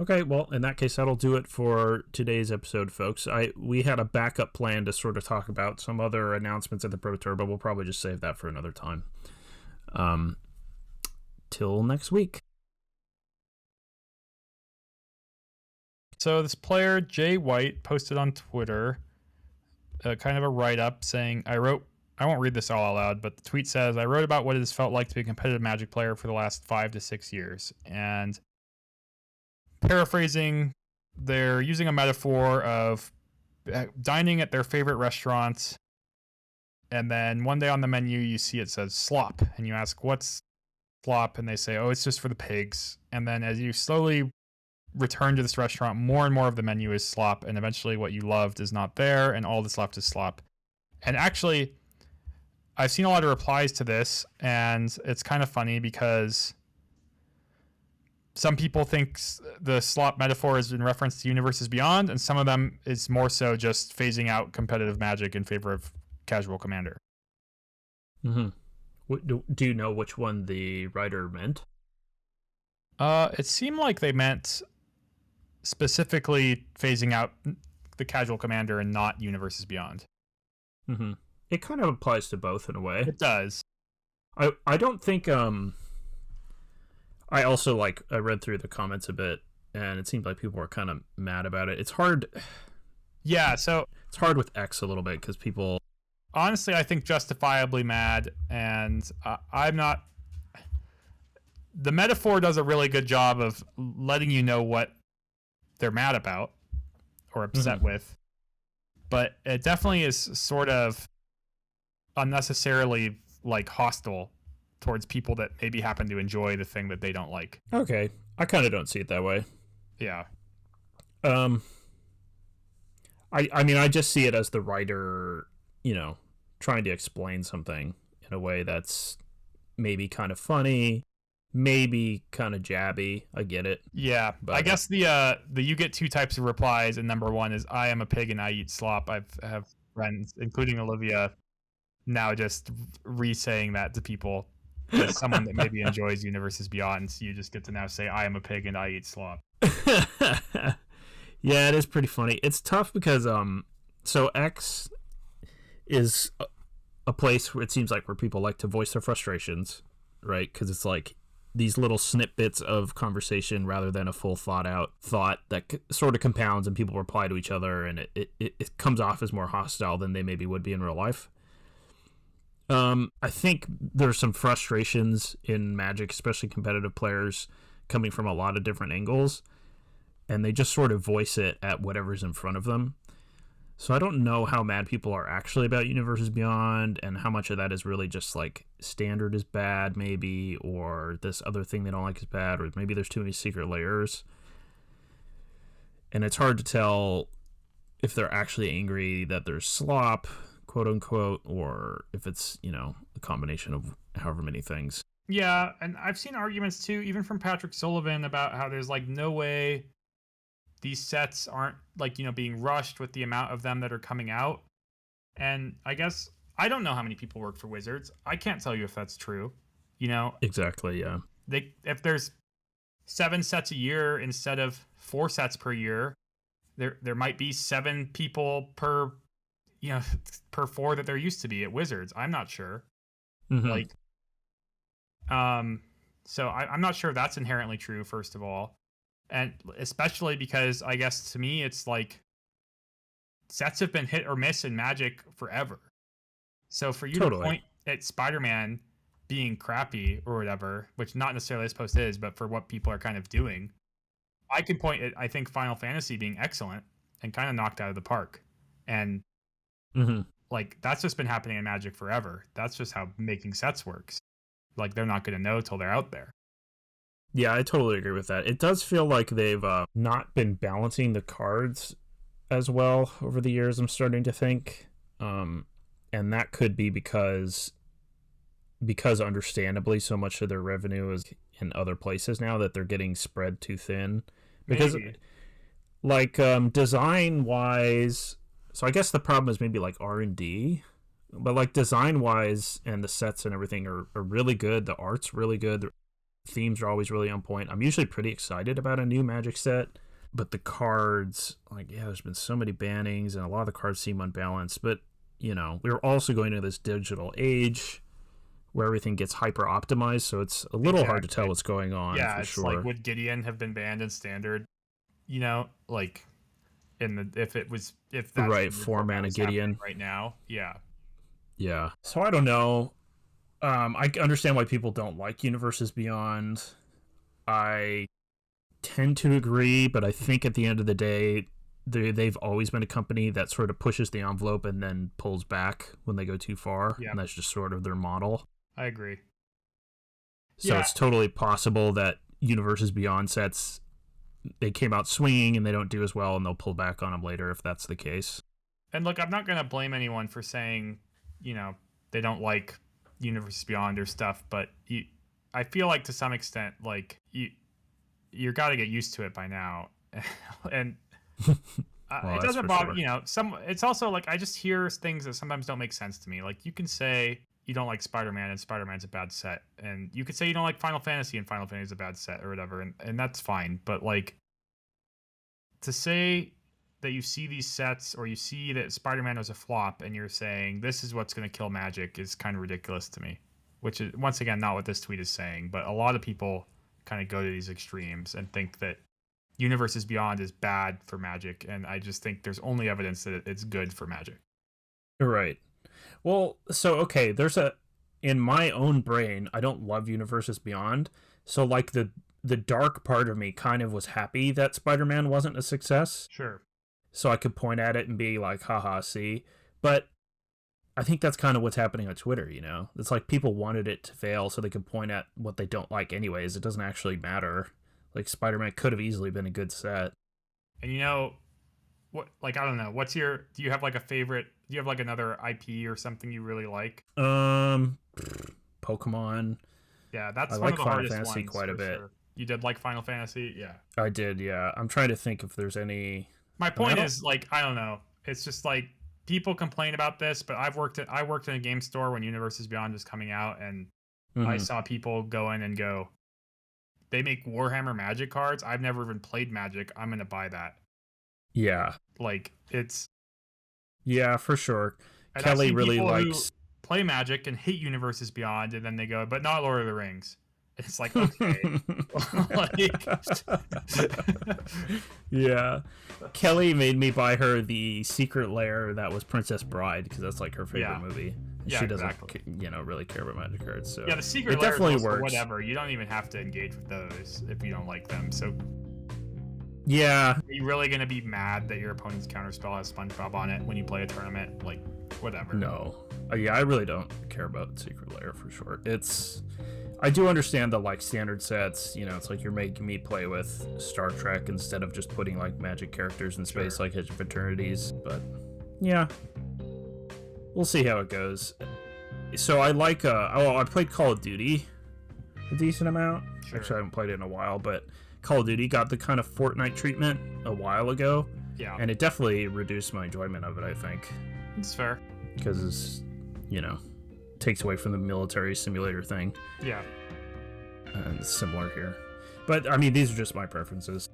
Okay, well, in that case, that'll do it for today's episode, folks. We had a backup plan to sort of talk about some other announcements at the Pro Tour, but we'll probably just save that for another time. Till next week. So this player, Jay White, posted on Twitter kind of a write-up saying, I won't read this all out loud, but the tweet says, I wrote about what it has felt like to be a competitive Magic player for the last 5 to 6 years. And paraphrasing, they're using a metaphor of dining at their favorite restaurant, and then one day on the menu you see it says slop, and you ask, what's slop? And they say, oh, it's just for the pigs. And then as you slowly return to this restaurant, more and more of the menu is slop, and eventually what you loved is not there, and all that's left is slop. And actually, I've seen a lot of replies to this, and it's kind of funny because some people think the slop metaphor is in reference to Universes Beyond, and some of them is more so just phasing out competitive Magic in favor of casual Commander. Mm-hmm. Do you know which one the writer meant? It seemed like they meant specifically phasing out the casual Commander and not Universes Beyond. Mm-hmm. It kind of applies to both in a way. It does. I don't think I also I read through the comments a bit, and it seemed like people were kind of mad about it. It's hard. Yeah, so it's hard with X a little bit because people. Honestly, I think justifiably mad, and I'm not. The metaphor does a really good job of letting you know what they're mad about or upset with, but it definitely is sort of unnecessarily hostile towards people that maybe happen to enjoy the thing that they don't like. Okay. I kind of don't see it that way. Yeah. I mean, I just see it as the writer, trying to explain something in a way that's maybe kind of funny, maybe kind of jabby. I get it. Yeah. But I guess the you get 2 types of replies, and number 1 is I am a pig and I eat slop. I have friends, including Olivia, now just re-saying that to people. As someone that maybe enjoys Universes Beyond, so you just get to now say, I am a pig and I eat slop. Yeah, it is pretty funny. It's tough because so X is a place where it seems like where people like to voice their frustrations, right? Because it's like these little snippets of conversation rather than a full thought that sort of compounds and people reply to each other, and it comes off as more hostile than they maybe would be in real life. I think there's some frustrations in Magic, especially competitive players, coming from a lot of different angles, and they just sort of voice it at whatever's in front of them. So I don't know how mad people are actually about Universes Beyond, and how much of that is really just like standard is bad, maybe, or this other thing they don't like is bad, or maybe there's too many secret layers. And it's hard to tell if they're actually angry that there's slop, quote unquote, or if it's, a combination of however many things. Yeah, and I've seen arguments too, even from Patrick Sullivan, about how there's like no way these sets aren't like, being rushed with the amount of them that are coming out. And I guess I don't know how many people work for Wizards. I can't tell you if that's true. Exactly, yeah. If there's 7 sets a year instead of 4 sets per year, there might be 7 people per per 4 that there used to be at Wizards. I'm not sure. Mm-hmm. So I'm not sure if that's inherently true, first of all. And especially because I guess to me, it's like sets have been hit or miss in Magic forever. So for you to point at Spider-Man being crappy or whatever, which not necessarily this post is, but for what people are kind of doing, I can point at, I think, Final Fantasy being excellent and kind of knocked out of the park. And like, that's just been happening in Magic forever. That's just how making sets works. Like, they're not going to know till they're out there. Yeah, I totally agree with that. It does feel like they've not been balancing the cards as well over the years, I'm starting to think. And that could be because understandably so much of their revenue is in other places now that they're getting spread too thin. Because, like, design-wise... So I guess the problem is maybe, like, R&D. But, like, design-wise and the sets and everything are really good. The art's really good. The themes are always really on point. I'm usually pretty excited about a new Magic set, but the cards, like, there's been so many bannings and a lot of the cards seem unbalanced. But, we're also going to this digital age where everything gets hyper optimized, so it's a little hard to tell what's going on. Yeah, for it's sure. Like, would Gideon have been banned in Standard? Like, if that's right, 4-mana Gideon right now. Yeah. So I don't know. I understand why people don't like Universes Beyond. I tend to agree, but I think at the end of the day, they've always been a company that sort of pushes the envelope and then pulls back when they go too far. Yeah. And that's just sort of their model. I agree. So it's totally possible that Universes Beyond sets, they came out swinging and they don't do as well, and they'll pull back on them later if that's the case. And look, I'm not going to blame anyone for saying, they don't like Universes Beyond or stuff, but I feel like to some extent, like, you're got to get used to it by now. And well, it doesn't bother, sure. It's also like, I just hear things that sometimes don't make sense to me. Like, you can say you don't like Spider-Man and Spider-Man's a bad set, and you could say you don't like Final Fantasy and Final Fantasy's a bad set or whatever, and that's fine. But, like, to say that you see these sets or you see that Spider-Man was a flop and you're saying this is what's going to kill Magic is kind of ridiculous to me, which is, once again, not what this tweet is saying. But a lot of people kind of go to these extremes and think that Universes Beyond is bad for Magic, and I just think there's only evidence that it's good for Magic. Right. Well, so, okay, in my own brain, I don't love Universes Beyond, so, like, the dark part of me kind of was happy that Spider-Man wasn't a success. Sure. So I could point at it and be like, haha, see? But I think that's kind of what's happening on Twitter, It's like people wanted it to fail so they could point at what they don't like anyways. It doesn't actually matter. Like, Spider-Man could have easily been a good set. And what, like, I don't know, do you have like a favorite, do you have like another IP or something you really like? Pokemon. Yeah, that's I one like of the Final hardest Fantasy ones, quite a bit. Sure. You did like Final Fantasy? Yeah. I did, yeah. I'm trying to think if there's any... My point is, like, I don't know. It's just like people complain about this, but I worked in a game store when Universes Beyond was coming out, and I saw people go in and go, they make Warhammer Magic cards. I've never even played Magic. I'm going to buy that. Yeah. Like, it's... Yeah, for sure. And Kelly really likes... play Magic and hate Universes Beyond, and then they go, but not Lord of the Rings. It's like, okay. Yeah. Kelly made me buy her the Secret Lair that was Princess Bride, because that's like her favorite movie. She doesn't, really care about Magic cards. So yeah, the Secret Lair definitely works. Whatever. You don't even have to engage with those if you don't like them. So Yeah. Are you really going to be mad that your opponent's counterspell has SpongeBob on it when you play a tournament? Like, whatever. No. Yeah, I really don't care about Secret Lair for sure. I do understand the like standard sets, it's like you're making me play with Star Trek instead of just putting like magic characters in space like Eternities, but yeah. We'll see how it goes. So I like I played Call of Duty a decent amount. Sure. Actually, I haven't played it in a while, but Call of Duty got the kind of Fortnite treatment a while ago. Yeah. And it definitely reduced my enjoyment of it, I think. It's fair. Because it's, takes away from the military simulator thing. Yeah. And it's similar here. But, I mean, these are just my preferences.